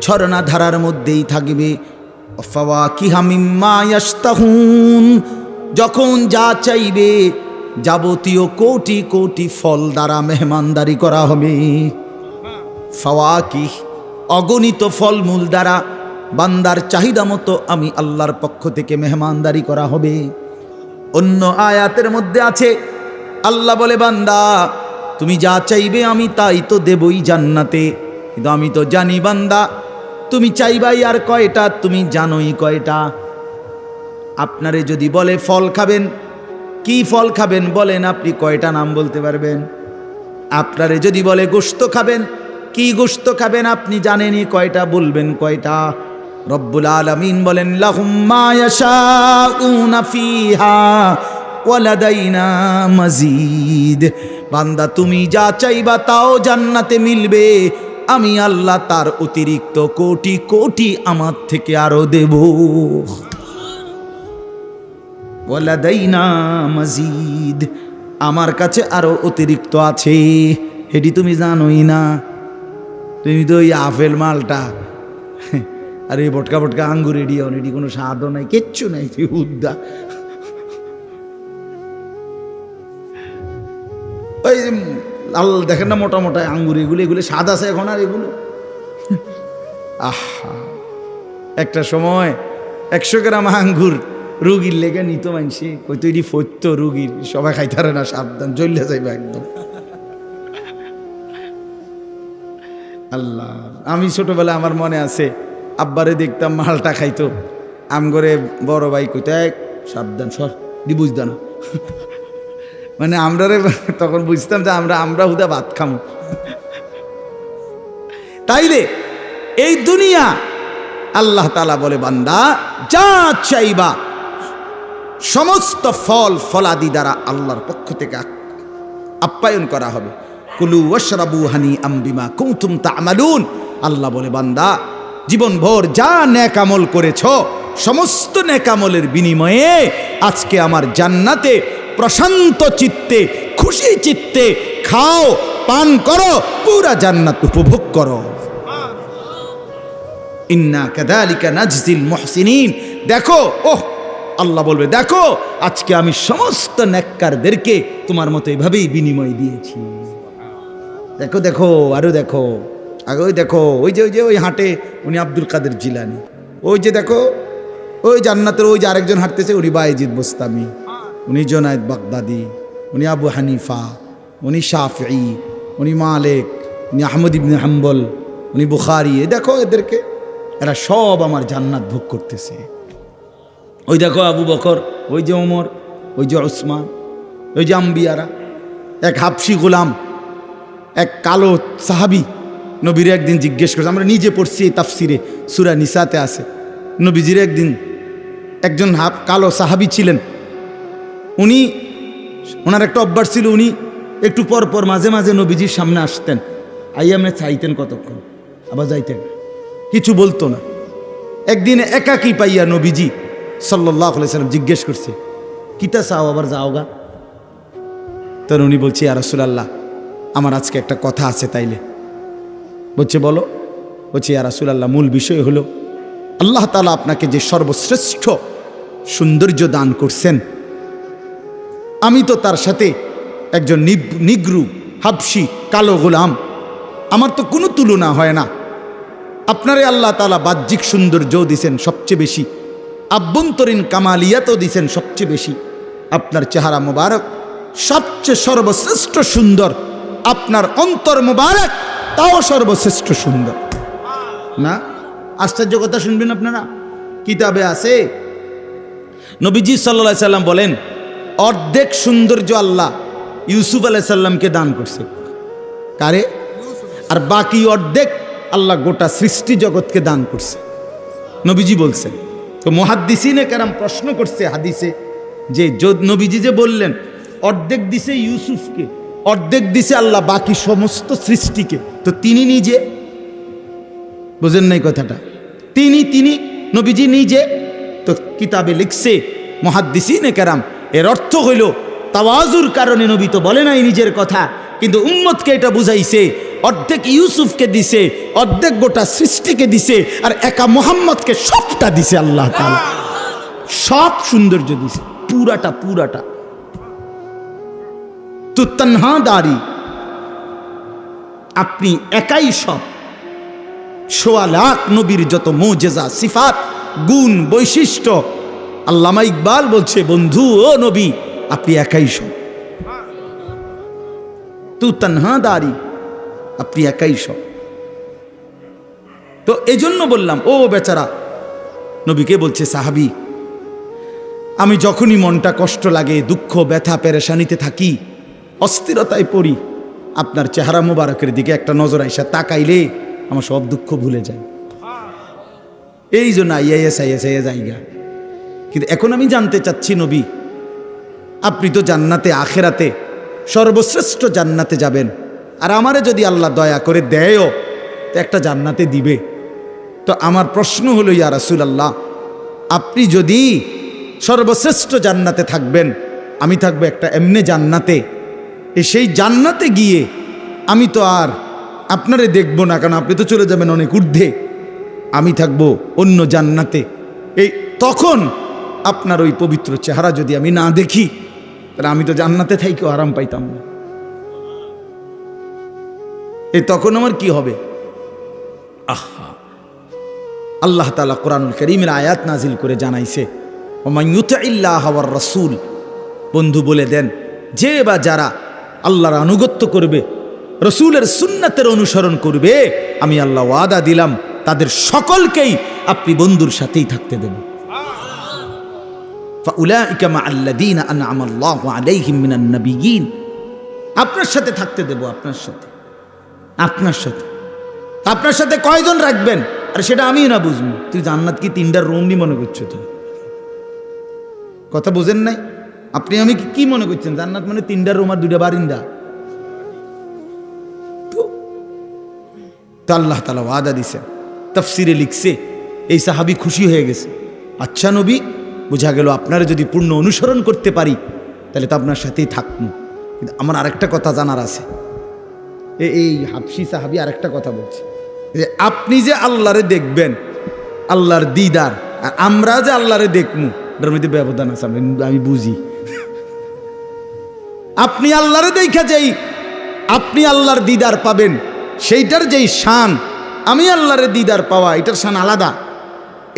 ঝর্ণা ধারার মধ্যেই থাকবে। ফাওয়াকিহা মিম্মা ইয়াশতাহুন, যখন যা চাইবে যাবতীয় কোটি কোটি ফল দ্বারা মেহমানদারি করা হবে। ফাওয়াকিহ, অগণিত ফলমূল দ্বারা বান্দার চাহিদা মতো আমি আল্লাহর পক্ষ থেকে মেহমানদারি করা হবে। অন্য আয়াতের মধ্যে আছে, আল্লাহ বলে, বান্দা তুমি যা চাইবে আমি তাই তো দেবই জান্নাতে, কিন্তু আমি তো জানি বান্দা তুমি চাইবাই আর কয়টা, তুমি জানোই কয়টা। আপনারে যদি বলে ফল খাবেন, কি ফল খাবেন বলেন, আপনি কয়টা নাম বলতে পারবেন? আপনারে যদি বলে গোশত খাবেন, কি গোশত খাবেন আপনি জানেনই কয়টা, বলবেন কয়টা? রব্বুল আলামিন বলেন লাহুম মা ইয়াশাউনা ফিহা ওয়া লাদাইনা মাজিদ। বান্দা তুমি যা চাইবা তাও জান্নাতে মিলবে, আমি আল্লাহ তার অতিরিক্ত কোটি কোটি আমার থেকে আরো দেব। ওয়া লাদাইনা মাজিদ, আমার কাছে আরো অতিরিক্ত আছে, এটি তুমি জানোই না। তুমি তো ওই আপেল মালটা আর এই বটকা বটকা আঙ্গুর এডি এডি কোনো স্বাদও নাই, কিচ্ছু নাই, উদ্দা। ওই লাল দেখেন না মোটা মোটা আঙ্গুর, এগুলো এগুলো স্বাদ আছে এখন আর এগুলো। আহা, একটা সময় 100 গ্রাম আঙ্গুর রুগীর লেগে নিত মানসি, কই তো এটি ফৈত্য রুগীর, সবাই খাইতারে না, সাবধান জ্বললে যাইবে একদম। আল্লাহ, আমি ছোটবেলা আমার মনে আছে আব্বারে দেখতাম মালটা খাইতো, আম করে বড় ভাই কইতে সাবধান সর দি বুঝতাম না, মানে আমরা তখন বুঝতাম যে আমরা হুদা ভাত খামো। তাইলে এই দুনিয়া আল্লাহ তাআলা বলে বান্দা যা চাইবা সমস্ত ফল ফলাদি দ্বারা আল্লাহর পক্ষ থেকে আপ্যায়ন করা হবে। কুলু ওয়াশরাবু হানিআম বিমা কুনতুম তা'মালুন। আল্লাহ বলে বান্দা জীবনভর যা নেক আমল করেছ সমস্ত নেক আমলের বিনিময়ে আজকে আমার জান্নাতে প্রশান্ত চিত্তে খুশি চিত্তে খাও, পান করো, পুরা জান্নাত উপভোগ করো। ইন্না কাযালিকা নাজজিল মুহসিনিন। দেখো, ওহ আল্লাহ বলবে দেখো আজকে আমি সমস্ত নেককারদেরকে তোমার মতো এভাবেই বিনিময় দিয়েছি। দেখো দেখো আরো দেখো, আগে ওই দেখো ওই যে ওই হাঁটে উনি আব্দুল কাদের জিলানী, ওই যে দেখো ওই জান্নাতের ওই যে আরেকজন হাঁটতেছে উনি বায়েজিদ বোস্তামি, উনি জুনায়েদ বাগদাদি, উনি আবু হানিফা, উনি শাফিঈ, উনি মালিক, উনি আহমদ ইবনে হাম্বল, উনি বুখারী। দেখো এদেরকে, এরা সব আমার জান্নাত ভোগ করতেছে। ওই দেখো আবু বকর, ওই যে ওমর, ওই যে উসমান, ওই যে আম্বিয়ারা। এক হাবশি গোলাম, এক কালো সাহাবি নবীর একদিন জিজ্ঞেস করছে, আমরা নিজে পড়ছি এই তাফসিরে সূরা নিসাতে আছে, নবীজির একদিন একজন কালো সাহাবি ছিলেন, উনি ওনার একটা অভ্যাস ছিল, উনি একটু পর পর মাঝে মাঝে নবীজির সামনে আসতেন, আইয়ামে চাইতেন কতক্ষণ, আবার যাইতেন, কিছু বলতো না। একদিন একাকী পাইয়া নবীজি সাল্লাল্লাহু আলাইহি সাল্লাম জিজ্ঞেস করছে কিতা চাও, আবার যাওগা? তখন উনি বলছে ইয়া রাসূলুল্লাহ আমার আজকে একটা কথা আছে। তাইলে বলছে বলো। বলছে ইয়া রাসূলুল্লাহ মূল বিষয় হলো আল্লাহ তাআলা আপনাকে যে সর্বশ্রেষ্ঠ সৌন্দর্য দান করছেন, আমি তো তার সাথে একজন নিগ্রু হাবশি কালো গোলাম, আমার তো কোনো তুলনা হয় না। আপনারে আল্লাহ তাআলা বাহ্যিক সৌন্দর্য দিছেন সবচেয়ে বেশি, আভ্যন্তরীণ কামালিয়াতও দিছেন সবচেয়ে বেশি। আপনার চেহারা মোবারক সবচেয়ে সর্বশ্রেষ্ঠ সুন্দর, আপনার অন্তর মোবারক তাও সর্বশ্রেষ্ঠ সুন্দর। না আশ্চর্য কথা শুনবেন আপনারা, কিতাবে আছে নবীজি সাল্লাল্লাহু আলাইহি সাল্লাম বলেন অর্ধেক সৌন্দর্য আল্লাহ ইউসুফ আলাইহিস সালামকে দান করছে। কারে? আর বাকি অর্ধেক আল্লাহ গোটা সৃষ্টি জগৎকে দান করছে, নবীজি বলছেন। তো মুহাদ্দিসিনে কেরাম প্রশ্ন করছে হাদিসে যে নবীজি যে বললেন অর্ধেক দিছে ইউসুফকে, অর্ধেক দিছে আল্লাহ বাকি সমস্ত সৃষ্টিকে, তো তিনি নিজে বুঝেন নাই কথাটা, তিনি নবীজি নিজে তো কিতাবে লিখছে মুহাদ্দিসিনে কেরাম, এর অর্থ হইল তাওয়াজুর কারণে নবী তো বলে নাই নিজের কথা, কিন্তু উম্মতকে এটা বুঝাইছে অর্ধেক ইউসুফকে দিছে, অর্ধেক গোটা সৃষ্টিকে দিছে, আর একা মুহাম্মদকে সবটা দিছে আল্লাহ তাআলা, সব সৌন্দর্য দিছে পুরাটা। তো তন্হা দারি, আপনি একাই সব। ১৬ লাখ নবীর যত মুজিজা সিফাত গুণ বৈশিষ্ট্য, আল্লামা ইকবাল বলছে বন্ধু ও নবী আপনি একাই সব, তু তন্হা দারি, আপনি একাই সব। তো এই জন্য বললাম ও বেচারা নবীকে বলছে সাহাবী আমি যখনই মনটা কষ্ট লাগে, দুঃখ ব্যথা পেরেশানিতে থাকি, অস্থিরতায় পড়ি, আপনার চেহারা মোবারকের দিকে একটা নজর আইসা তাকাইলে আমার সব দুঃখ ভুলে যায়। এই জন্য আইয়া জায়গা। কিন্তু এখন আমি জানতে চাচ্ছি, নবী আপনি তো জান্নাতে আখেরাতে সর্বশ্রেষ্ঠ জান্নাতে যাবেন, আর আমারে যদি আল্লাহ দয়া করে দেয়ও তো একটা জান্নাতে দিবে। তো আমার প্রশ্ন হলো, ইয়া রাসূলুল্লাহ, আপনি যদি সর্বশ্রেষ্ঠ জান্নাতে থাকবেন, আমি থাকবো একটা এমনি জান্নাতে, সেই জান্নাতে গিয়ে আমি তো আর আপনারে দেখব না, কারণ আপনি তো চলে যাবেন অনেক ঊর্ধ্বে, আমি থাকবো অন্য জান্নাতে। এই তখন আপনার ওই পবিত্র চেহারা যদি আমি না দেখি, তাহলে আমি তো জান্নাতে থাইকেও আরাম পাইতাম না। এই তখন আমার কি হবে? আহা, আল্লাহ তাআলা কোরআনুল কারীমের আয়াত নাজিল করে জানাইছে, ওমান ইউতিইল্লাহ ওয়ার রাসূল, বন্ধু বলে দেন, যে বা যারা আল্লাহর আনুগত্য করবে, রসূলের সুন্নাতের অনুসরণ করবে, আমি আল্লাহ ওয়াদা দিলাম তাদের সকলকেই আপনি বন্ধুর সাথেই থাকতে দেন। ফাউলাইকা মাআল্লাযীনা আনআমা আল্লাহু আলাইহিম মিনান নাবিয়্যিন, আপনার সাথে থাকতে দেব, আপনার সাথে, আপনার সাথে, আপনার সাথে কয়জন রাখবেন? আর সেটা আমি না বুঝবো। তুই জান্নাত কি 3টা রুম নি মনে করছো? তুই কথা বোঝেন নাই? আপনি আমি কি মনে করছেন? জান্নাত মানে 3টা রুম আর 2টা বারিন্দা? তো আল্লাহ তাআলা ওয়াদা দিছেন। তাফসিরে লিখছে, এই সাহাবী খুশি হয়ে গেছে। আচ্ছা নবী, বোঝা গেল আপনারা যদি পূর্ণ অনুসরণ করতে পারি তাহলে তো আপনার সাথেই থাকবো। কিন্তু আমার আরেকটা কথা জানার আছে। এই হাবশি সাহাবী আরেকটা কথা বলছে, যে আপনি যে আল্লাহরে দেখবেন, আল্লাহর দিদার, আর আমরা যে আল্লাহরে দেখবো, এটার মধ্যে ব্যবধান আছে, আমি বুঝি। আপনি আল্লাহরে দেখা যাই, আপনি আল্লাহর দিদার পাবেন, সেইটার যেই শান, আমি আল্লাহরে দিদার পাওয়া, এটার শান আলাদা,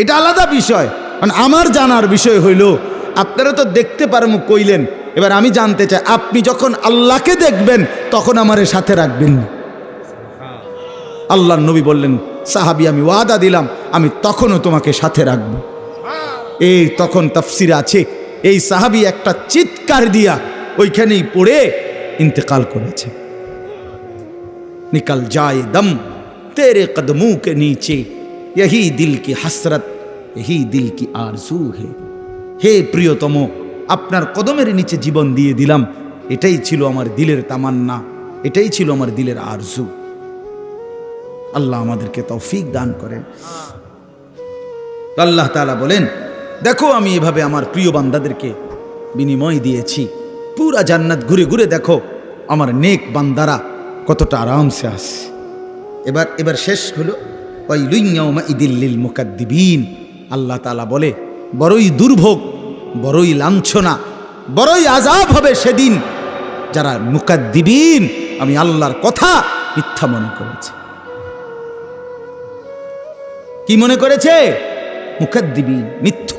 এটা আলাদা বিষয়। মানে আমার জানার বিষয় হইল, আপনারা তো দেখতে পারবো কইলেন, এবার আমি জানতে চাই, আপনি যখন আল্লাহকে দেখবেন তখন আমারে সাথে রাখবেন? আল্লাহর নবী বললেন, সাহাবী আমি ওয়াদা দিলাম আমি তখনও তোমাকে সাথে রাখবো। এই তখন তাফসিরে আছে, এই সাহাবী একটা চিৎকার দিয়া ওইখানেই পড়ে ইন্তেকাল করেছে। निकल जाए दम तेरे कदमों के नीचे, यही दिल की हसरत, यही दिल की आरजू है। হে প্রিয়তম, আপনার কদমের নিচে জীবন দিয়ে দিলাম, এটাই ছিল আমার দিলের তামান্না, এটাই ছিল আমার দিলের আরজু। আল্লাহ আমাদেরকে তৌফিক দান করেন। আল্লাহ তাআলা বলেন, দেখো আমি এভাবে আমার প্রিয় বান্দাদেরকে বিনিময় দিয়েছি। পুরা জান্নাত ঘুরে ঘুরে দেখো আমার নেক বান্দারা কতটা আরামসে আসে। এবার শেষ হলো, ওয়াইলুন ইয়াউমাইযিল লিল মুকাদ্দিবিন। আল্লাহ তাআলা বলে, বড়ই দুর্ভোগ, বড়ই লাঞ্ছনা, বড়ই আযাব হবে সেদিন যারা মুকাদ্দিবিন, আমি আল্লাহর কথা মিথ্যা মনে করেছে। কি মনে করেছে? মুকাদ্দিবিন, মিথ্যা,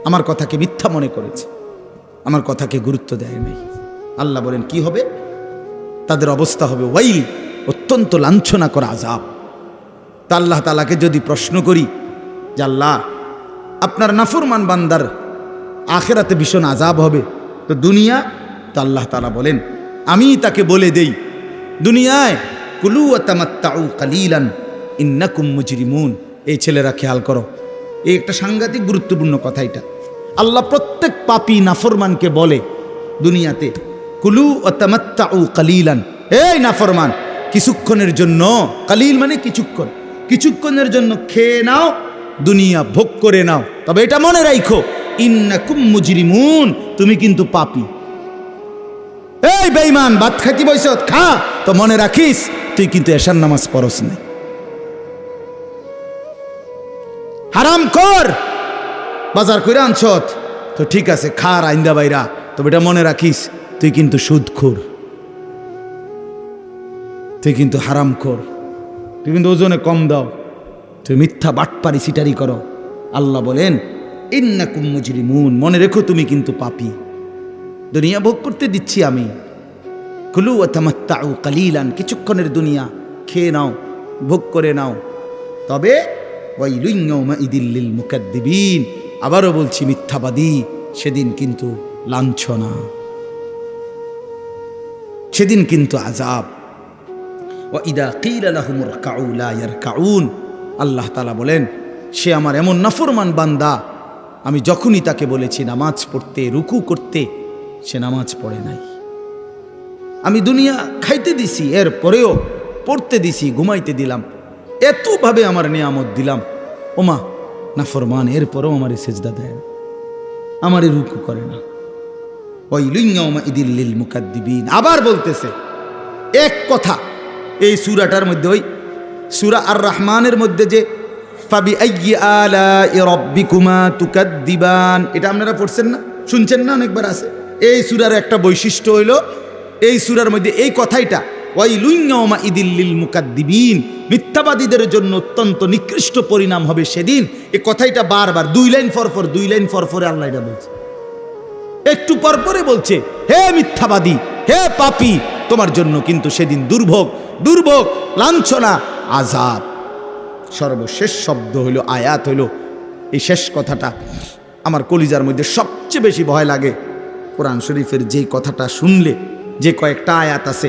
আমার কথাকে মিথ্যা মনে করেছে, আমার কথাকে গুরুত্ব দেয় নাই। আল্লাহ বলেন কি হবে? তাদের অবস্থা হবে ওয়াইল, অত্যন্ত লাঞ্ছনা করা আযাব। তা আল্লাহ তাআলাকে যদি প্রশ্ন করি যে আল্লাহ, আপনার নাফরমান বান্দার আখিরাতে ভীষণ আযাব হবে, তো দুনিয়া? তো আল্লাহ তাআলা বলেন, আমি তাকে বলে দেই দুনিয়ায়, কুলু ওয়া তামাত্তাউ কালিলান ইন্নাকুম মুজরিমুন। এই ছেলেরা খেয়াল করো, এই একটা সাংঘাতিক গুরুত্বপূর্ণ কথা। এটা আল্লাহ প্রত্যেক পাপী নাফরমানকে বলে দুনিয়াতে, কুলু ওয়া তামাত্তাউ কালিলান, এই নাফরমান কিছুক্ষণের জন্য, কালিল মানে কিছুক্ষণ, কিছুক্ষণের জন্য খেয়ে নাও, দুনিয়া ভোগ করে নাও, তবে এটা মনে রাখো ইন্নাকুম মুজরিমুন, তুমি কিন্তু পাপী। এই বেঈমান, ভাত খাইতে বইছ, খা, তো মনে রাখিস তুই কিন্তু এশার নামাজ পড়স না। হারাম কর, বাজার করে আনছত, তো ঠিক আছে খা আইন্দা বাইরা, তবে এটা মনে রাখিস তুই কিন্তু সুদখোর, তুই কিন্তু হারাম কর, তুই কিন্তু ওজনে কম দাও, তুই মিথ্যা বাটপারি সিটারি করো। আল্লাহ বলেন ইন্নাকুম মুজরিমুন, মনে রেখো তুমি কিন্তু পাপী। দুনিয়া ভোগ করতে দিচ্ছি আমি, কুলু ওয়া তামাত্তাউ কালিলান, কিছুক্ষণের দুনিয়া খেয়ে নাও, ভোগ করে নাও, তবে ওয়াইলুন ইয়াউমাইযিল লিল মুকাদ্দিবিন, আবারও বলছি মিথ্যাবাদী, সেদিন কিন্তু লাঞ্ছনা, সেদিন কিন্তু আযাব। ওয়া ইদা কিলা লাহুম ইরকাউ লা ইয়ারকাউন, আল্লাহ তাআলা বলেন সে আমার এমন নাফরমান বান্দা, আমি যখনই তাকে বলেছি নামাজ পড়তে, রুকু করতে, সে নামাজ পড়ে নাই। আমি দুনিয়া খাইতে দিছি, এর পরেও পড়তে দিছি, ঘুমাইতে দিলাম, এতভাবে আমার নিয়ামত দিলাম, ওমা নাফরমান, এর পরেও আমারে সেজদা দেয় না, আমারে রুকু করে না। ওয়াইলুন ইয়াউমাইযিল লিল মুকাদ্দিবিন। আবার বলতেছে এক কথা এই সূরাটার মধ্যে, ওই সূরা আর রহমানের মধ্যে যে ফাবিআইয়ি আলাই রাব্বিকুমা তুকাদ্দিবান, এটা আপনারা পড়ছেন না, শুনছেন না, অনেকবার আছে। এই সূরার একটা বৈশিষ্ট্য হইল এই সূরার মধ্যে এই কথাইটা, ওয়াইলুন ইয়াউমাইযিল লিল মুকাদ্দিবিন, মিথ্যাবাদীদের জন্য অত্যন্ত নিকৃষ্ট পরিণাম হবে সেদিন। এই কথাইটা বারবার 2 লাইন পর পরে আল্লাহ এটা বলছে, একটু পর পরে বলছে, হে মিথ্যাবাদী, হে পাপী, তোমার জন্য কিন্তু সেদিন দুর্ভোগ, দুর্ভোগ, লাঞ্ছনা, আযাব। সর্বশেষ শব্দ হইল, আয়াত হইল, এই শেষ কথাটা আমার কলিজার মধ্যে সবচেয়ে বেশি ভয় লাগে। কোরআন শরীফের যেই কথাটা শুনলে, যে কয়েকটা আয়াত আছে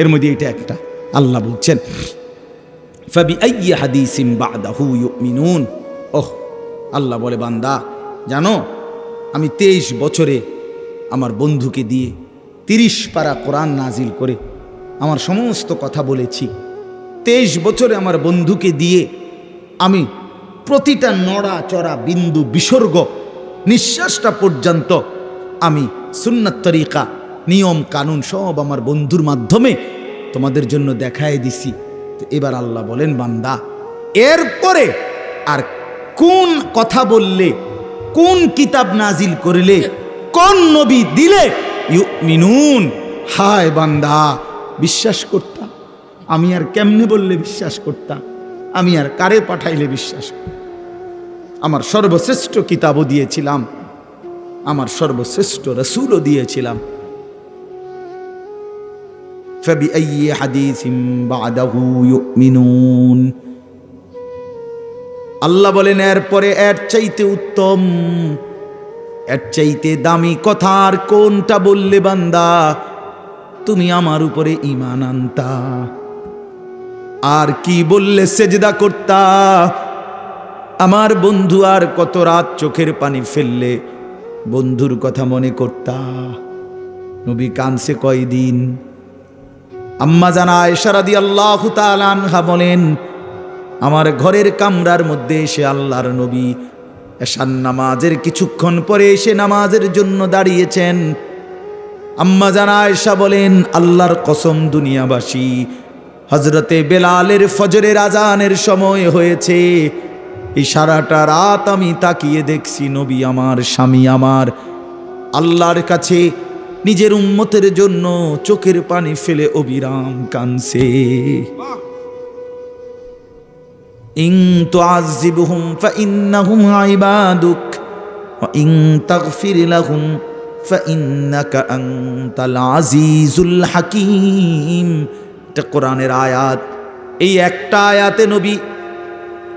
এর মধ্যে এটা একটা। আল্লাহ বলছেন ফাবিআইয়ি হাদিসিন বা'দাহু ইউমিনুন। ওহ, আল্লাহ বলে বান্দা জানো, আমি 23 বছরে আমার বন্ধুকে দিয়ে 30 পারা কোরআন নাজিল করে আমার সমস্ত কথা বলেছি। 23 বছরে আমার বন্ধুকে দিয়ে আমি প্রতিটা নড়া চড়া বিন্দু বিসর্গ, নিঃশ্বাসটা পর্যন্ত আমি সুন্নাত তরিকা, নিয়ম কানুন সব আমার বন্ধুর মাধ্যমে তোমাদের জন্য দেখায় দিছি। তো এবার আল্লাহ বলেন বান্দা, এরপরে আর কোন কথা বললে, কোন কিতাব নাজিল করলে, কোন নবী দিলে ইউমিনুন, হায় বান্দা বিশ্বাস করতাম, আমি আর কেমনে বললে বিশ্বাস করতাম, আমি আর কারে পাঠাইলে বিশ্বাস করতাম। আমার সর্বশ্রেষ্ঠ কিতাবও দিয়েছিলাম, আমার সর্বশ্রেষ্ঠ রাসূলও দিয়েছিলাম। ফাবিআইয়ি হাদিসিন বা'দাহু ইউমিনুন। আল্লাহ বলেন এরপরে এর চাইতে উত্তম, এর চাইতে দামি কথা আর কোনটা বললে বান্দা তুমি আমার উপরে ঈমান আনতা, আর কি বললে সেজদা করতা, আমার বন্ধু আর কত রাত চোখের পানি ফেললে বন্ধুর কথা মনে করতা। নবী কানছে কয়দিন। আম্মা জানা আয়েশা রাদিয়াল্লাহু তাআলা আনহা বলেন, আমার ঘরের কামরার মধ্যে এসে আল্লাহর নবী এশার নামাজের কিছুক্ষণ পরে এসে নামাজের জন্য দাঁড়িয়েছেন। আম্মা জানা আয়েশা বলেন, আল্লাহর কসম দুনিয়াবাসী, হযরতে বেলালের ফজরের আজানের সময় হয়েছে, এই সারাটা রাত আমি তাকিয়ে দেখছি নবী আমার, স্বামী আমার আল্লাহর কাছে নিজের উম্মতের জন্য চোখের পানি ফেলে অবিরাম কাঁদছে। ইন তুআযিবহুম ফাইন্নাহুম ইবাদুক ওয়া ইন তাগফির লাহুম ফাইন্নাকা আনতাল আজিজুল হাকীম। এটা কোরআনের আয়াত। এই একটা আয়াতে নবী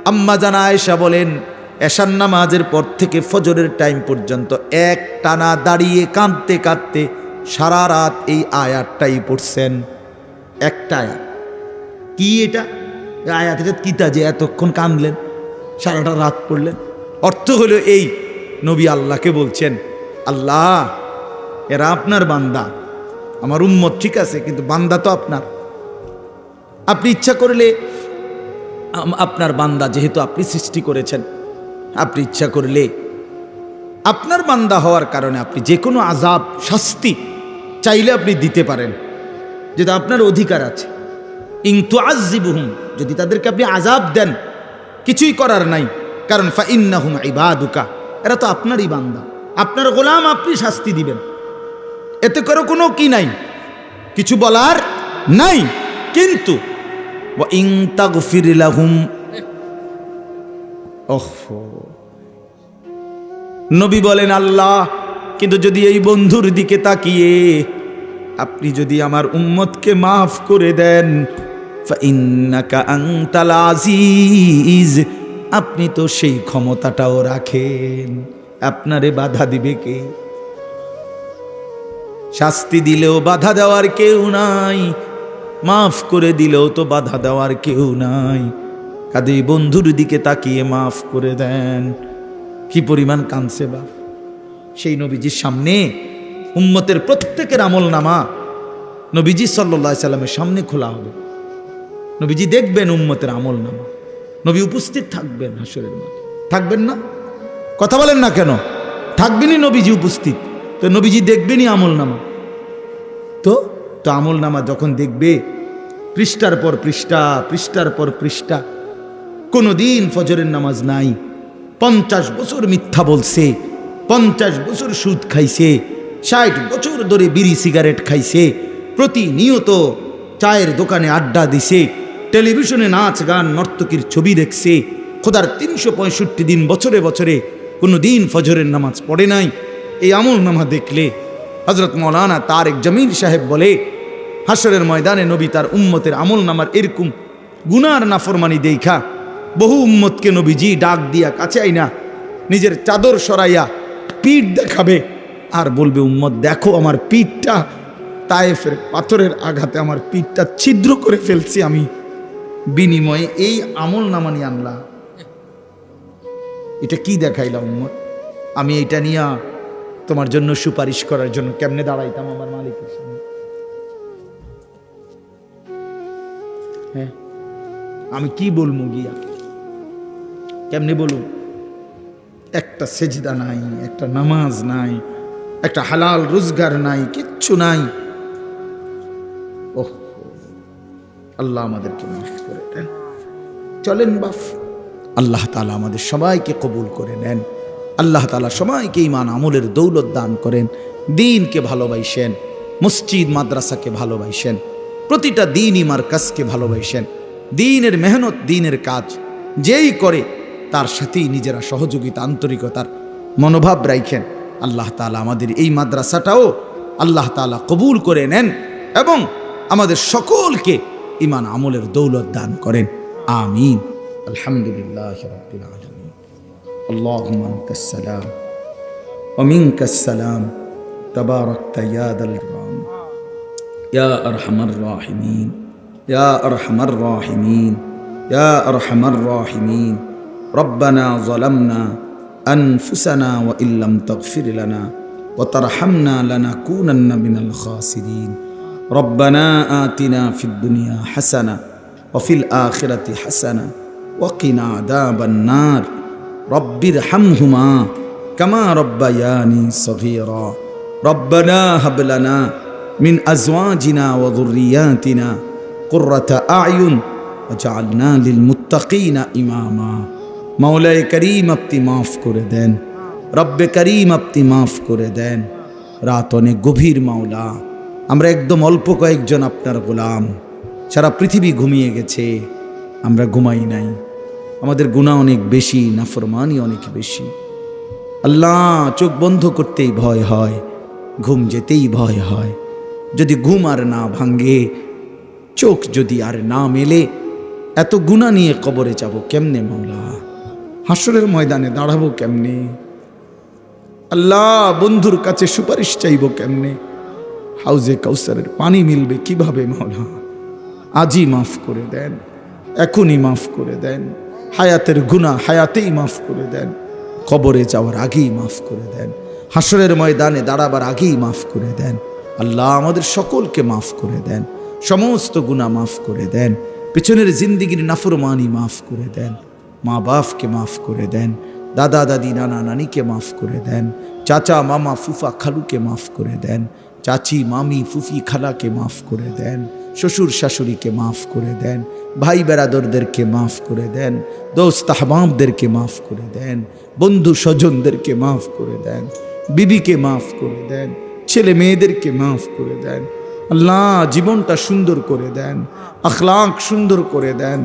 আম্মা জানা আয়েশা বলেন এশার নামাজের পর থেকে ফজরের টাইম পর্যন্ত এক টানা দাঁড়িয়ে কাঁদতে কাঁদতে সারা রাত এই আয়াতটাই পড়ছেন। একটা আয়াত। কি এটা আয়াত? এটা কিতা যে এতক্ষণ কাঁদলেন, সারাটা রাত পড়লেন? অর্থ হলো এই, নবী আল্লাহকে বলছেন, আল্লাহ এরা আপনার বান্দা, আমার উম্মত ঠিক আছে, কিন্তু বান্দা তো আপনার। আপনি ইচ্ছা করলে আপনার বান্দা যেহেতু আপনি সৃষ্টি করেছেন, আপনি ইচ্ছা করলে আপনার বান্দা হওয়ার কারণে আপনি যে কোনো আযাব, শাস্তি চাইলে আপনি দিতে পারেন, যেটা আপনার অধিকার আছে। ইন তুআযিবহুম, যদি তাদেরকে আপনি আযাব দেন কিছুই করার নাই, কারণ ফাইন্নাহুম ইবাদুকা, এরা তো আপনারই বান্দা, আপনার গোলাম, আপনি শাস্তি দিবেন, এতে করে কোনো কি নাই, কিছু বলার নাই। কিন্তু ওয়া ইন তাগফির লাহুম, নবী বলেন আল্লাহ, কিন্তু যদি এই বন্ধুর দিকে তাকিয়ে আপনি যদি আমার উম্মতকে মাফ করে দেন, ফাইন্নাকা আনতাল আজিজ, আপনি তো সেই ক্ষমতাটাও রাখেন। আপনারে বাধা দিবে কে? শাস্তি দিলেও বাধা দেওয়ার কেউ নাই, মাফ করে দিলেও তো বাধা দেওয়ার কেউ নাই। কাঁদে বন্ধুর দিকে তাকিয়ে মাফ করে দেন। কি পরিমাণ কাঁদছে বাপ। সেই নবীজির সামনে উম্মতের প্রত্যেকের আমল নামা নবীজি সাল্লাল্লাহু আলাইহি সাল্লামের সামনে খোলা হবে। নবীজি দেখবেন উম্মতের আমল নামা, নবী উপস্থিত থাকবেন হাসরের মাঠে। থাকবেন না? কথা বলেন না কেন? থাকবেনই নবীজি উপস্থিত, তো নবীজি দেখবেনই আমল নামা। তো আমল নামা যখন দেখবে পৃষ্ঠার পর পৃষ্ঠা, পৃষ্ঠার পর পৃষ্ঠা, কোনোদিন ফজরের নামাজ নাই, 50 বছর মিথ্যা বলছে, 50 বছর সুদ খাইছে, 60 বছর ধরে বিড়ি সিগারেট খাইছে, প্রতিনিয়ত চায়ের দোকানে আড্ডা দিছে, টেলিভিশনে নাচ গান নর্তকীর ছবি দেখছে, খোদার 365 দিন বছরে বছরে কোনো দিন ফজরের নামাজ পড়ে নাই। এই আমল নামা দেখলে হযরত মাওলানা তারেক জামিল সাহেব বলে, হাসরের ময়দানে নবী তার উম্মতের আমল নামার এরকম গুনার নাফরমানি দেখা বহু উম্মতকে নবীজি ডাক দিয়া কাছে আইনা নিজের চাদর সরাইয়া পিঠ দেখাবে আর বলবে, উম্মত দেখো আমার পিঠটা, তায়েফের পাথরের আঘাতে আমার পিঠটা ছিদ্র করে ফেলছি আমি, বিনিময়ে এই আমল নামা নিয়ে আনলাম। এটা কি দেখাইলাম উম্মত? আমি এটা নিয়ে তোমার জন্য সুপারিশ করার জন্য কেমনে দাঁড়াইতাম আমার মালিকের সামনে? হ্যাঁ, আমি কি বলবো গিয়া? কেমনে বলুন? একটা সেজদা নাই, একটা নামাজ নাই, একটা হালাল রোজগার নাই, কিচ্ছু নাই। ওহ, আল্লাহ আমাদেরকে মাফ করে দেন। চলেন বাপ, আল্লাহ তাআলা আমাদের সবাইকে কবুল করে নেন। আল্লাহ তাআলা সবাইকে ঈমান আমলের দৌলত দান করেন। দ্বীনকে ভালোবাসেন, মসজিদ মাদ্রাসাকে ভালোবাসেন, প্রতিটা দ্বীনি মারকাজকে ভালোবাসেন। দ্বীনের মেহনত, দ্বীনের কাজ যেই করে তার সাথেই নিজেরা সহযোগিতা, আন্তরিকতার মনোভাব রাখেন। আল্লাহ তাআলা আমাদের এই মাদ্রাসাটাও আল্লাহ তাআলা কবুল করে নেন এবং আমাদের সকলকে ঈমান আমলের দৌলত দান করেন। আমিন। আলহামদুলিল্লাহি রাব্বিল আলামিন। আল্লাহুম্মা আনতাস সালাম ওয়া মিনকাস সালাম, তাবারাকতা ইয়া দাল ইকরাম ইয়া আরহামার রাহিমিন, ইয়া আরহামার রাহিমিন, ইয়া আরহামার রাহিমিন। রব্বানা যালামনা আনফুসানা ওয়া ইল্লাম তাগফির লানা ওয়া তারহামনা লানাকুনান্না মিনাল খাসিরিন। রব্বানা আতিনা ফিদ দুনিয়া হাসানা ওয়া ফিল আখিরাতি হাসানা ওয়া কিনা আযাবান নার। রব্বিরহামহুমা কামা রব্বায়ানি সগীরা। রব্বানা হাব লানা মিন আজওয়াজিনা ওয়া যুররিয়াতিনা কুররাতা আ'য়ুন ওয়াজআলনা লিল মুত্তাকিনা ইমামা। মাওলায়ে করিম আপনি মাফ করে দেন, রব্বে করিম আপনি মাফ করে দেন। রাত অনেক গভীর মাওলা, আমরা একদম অল্প কয়েকজন আপনার গোলাম। সারা পৃথিবী ঘুমিয়ে গেছে, আমরা ঘুমাই নাই। আমাদের গুনাহ অনেক বেশি, নাফরমানি অনেক বেশি। আল্লাহ, চোখ বন্ধ করতেই ভয় হয়, ঘুম যেতেই ভয় হয়। যদি ঘুম আর না ভাঙ্গে, চোখ যদি আর না মেলে, এত গুনাহ নিয়ে কবরে যাব কেমনে মাওলা? হাসরের ময়দানে দাঁড়াবো কেমনে? আল্লাহ, বন্ধুর কাছে সুপারিশ চাইব কেমনে? হাউজে কাউসারের পানি মিলবে কিভাবে মাওলা? আজই মাফ করে দেন, এখনই মাফ করে দেন। হায়াতের গুনাহ হায়াতেই মাফ করে দেন, কবরে যাওয়ার আগেই মাফ করে দেন, হাসরের ময়দানে দাঁড়াবার আগেই মাফ করে দেন। আল্লাহ, আমাদের সকলকে মাফ করে দেন, সমস্ত গুনাহ মাফ করে দেন, পেছনের জিন্দিগির নাফরমানি মাফ করে দেন, মা বাপকে মাফ করে দেন, দাদা দাদি নানা নানিকে মাফ করে দেন, চাচা মামা ফুফা খালুকে মাফ করে দেন, চাচি মামি ফুফি খালাকে মাফ করে দেন, শ্বশুর শাশুড়িকে মাফ করে দেন, ভাই বেরাদরদেরকে মাফ করে দেন, দোস্ত আহবাবদেরকে মাফ করে দেন, বন্ধু স্বজনদেরকে মাফ করে দেন, বিবিকে মাফ করে দেন, ছেলে মেয়েদেরকে মাফ করে দেন। আল্লাহ, জীবনটা সুন্দর করে দেন, আখলাক সুন্দর করে দেন,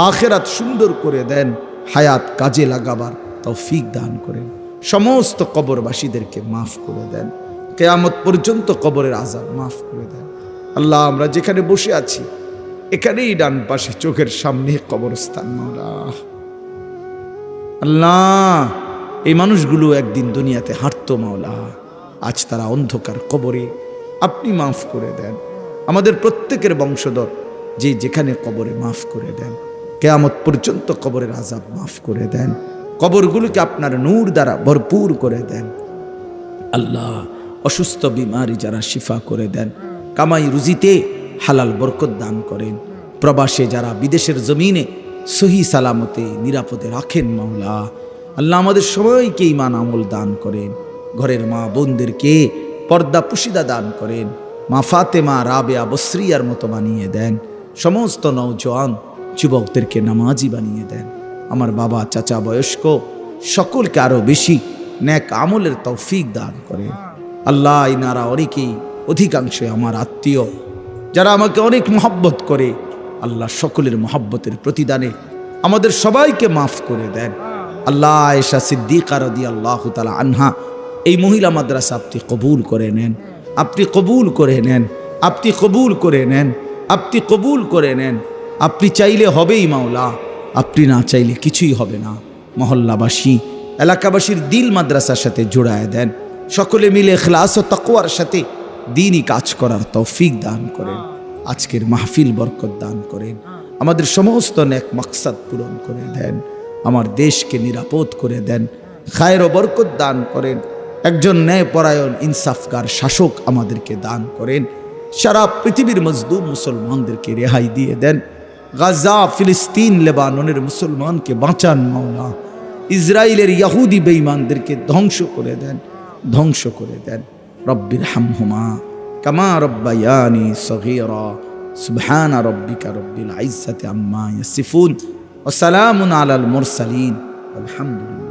আখিরাত সুন্দর করে দেন, হায়াত কাজে লাগাবার তৌফিক দান করেন। সমস্ত কবরবাসীদেরকে মাফ করে দেন, কিয়ামত পর্যন্ত কবরের আযাব মাফ করে দেন। আল্লাহ, আমরা যেখানে বসে আছি এখানেই ডান পাশে চোখের সামনে কবরস্থান মাওলা। আল্লাহ, এই মানুষগুলো একদিন দুনিয়াতে হাঁটতো মাওলা, আজ তারা অন্ধকার কবরে। আপনি মাফ করে দেন আমাদের প্রত্যেকের বংশধর যে যেখানে কবরে, মাফ করে দেন। কিয়ামত পর্যন্ত কবরের আযাব মাফ করে দেন। কবরগুলোকে আপনার নূর দ্বারা ভরপুর করে দেন। আল্লাহ, অসুস্থ বিমারি যারা শিফা করে দেন। কামাই রুজিতে হালাল বরকত দান করেন। প্রবাসে যারা বিদেশের জমিনে সহি সালামতে নিরাপদে রাখেন মাওলা, আল্লাহ আমাদের সবাইকে ঈমান আমল দান করেন। ঘরের মা বোনদেরকে পর্দা পুশিদা দান করেন। মা ফাতেমা, রাবেয়া, বসরিয়ার মতো বানিয়ে দেন। সমস্ত নওজোয়ান যুবকদেরকে নামাজি বানিয়ে দেন। আমার বাবা, চাচা, বয়স্ক সকলকে আরো বেশি নেক আমলের তৌফিক দান করেন। আল্লাহ, ইনারা অনেকেই, অধিকাংশ আমার আত্মীয়, যারা আমাকে অনেক মহব্বত করে, আল্লাহ সকলের মহব্বতের প্রতিদানে আমাদের সবাইকে মাফ করে দেন। আল্লাহ, আয়েশা সিদ্দিকা রাদিয়াল্লাহু তাআলা আনহা, এই মহিলা মাদ্রাসা আপনি কবুল করে নেন, আপনি কবুল করে নেন, আপনি কবুল করে নেন, আপনি কবুল করে নেন। আপনি চাইলে হবেই মাওলা, আপনি না চাইলে কিছুই হবে না। মহল্লাবাসী, এলাকাবাসীর দিল মাদ্রাসার সাথে জোড়ায় দেন। সকলে মিলে ইখলাস ও তাকওয়ার সাথে দ্বীনি কাজ করার তৌফিক দান করেন। আজকের মাহফিল বরকত দান করেন। আমাদের সমস্ত নেক মাকসাদ পূরণ করে দেন। আমার দেশকে নিরাপদ করে দেন। খায়ের ও বরকত দান করেন। একজন ন্যায়পরায়ণ ইনসাফকার শাসক আমাদেরকে দান করেন। সারা পৃথিবীর মজলুম মুসলমানদেরকে রেহাই দিয়ে দেন। গাজা, ফিলিস্তিন, লেবাননের মুসলমানকে বাঁচান মাওলা। ইসরায়েলের ইহুদি বেঈমানদেরকে ধ্বংস করে দেন, ধ্বংস করে দেন। রব্বির হামহুমা কামা রব্বায়ানি সগীরা। সুবহানা রব্বিকা রব্বিল ইজ্জাতি আম্মা ইয়াসিফুন ওয়া সালামুন আলাল মুরসালিন। আলহামদুলিল্লাহ।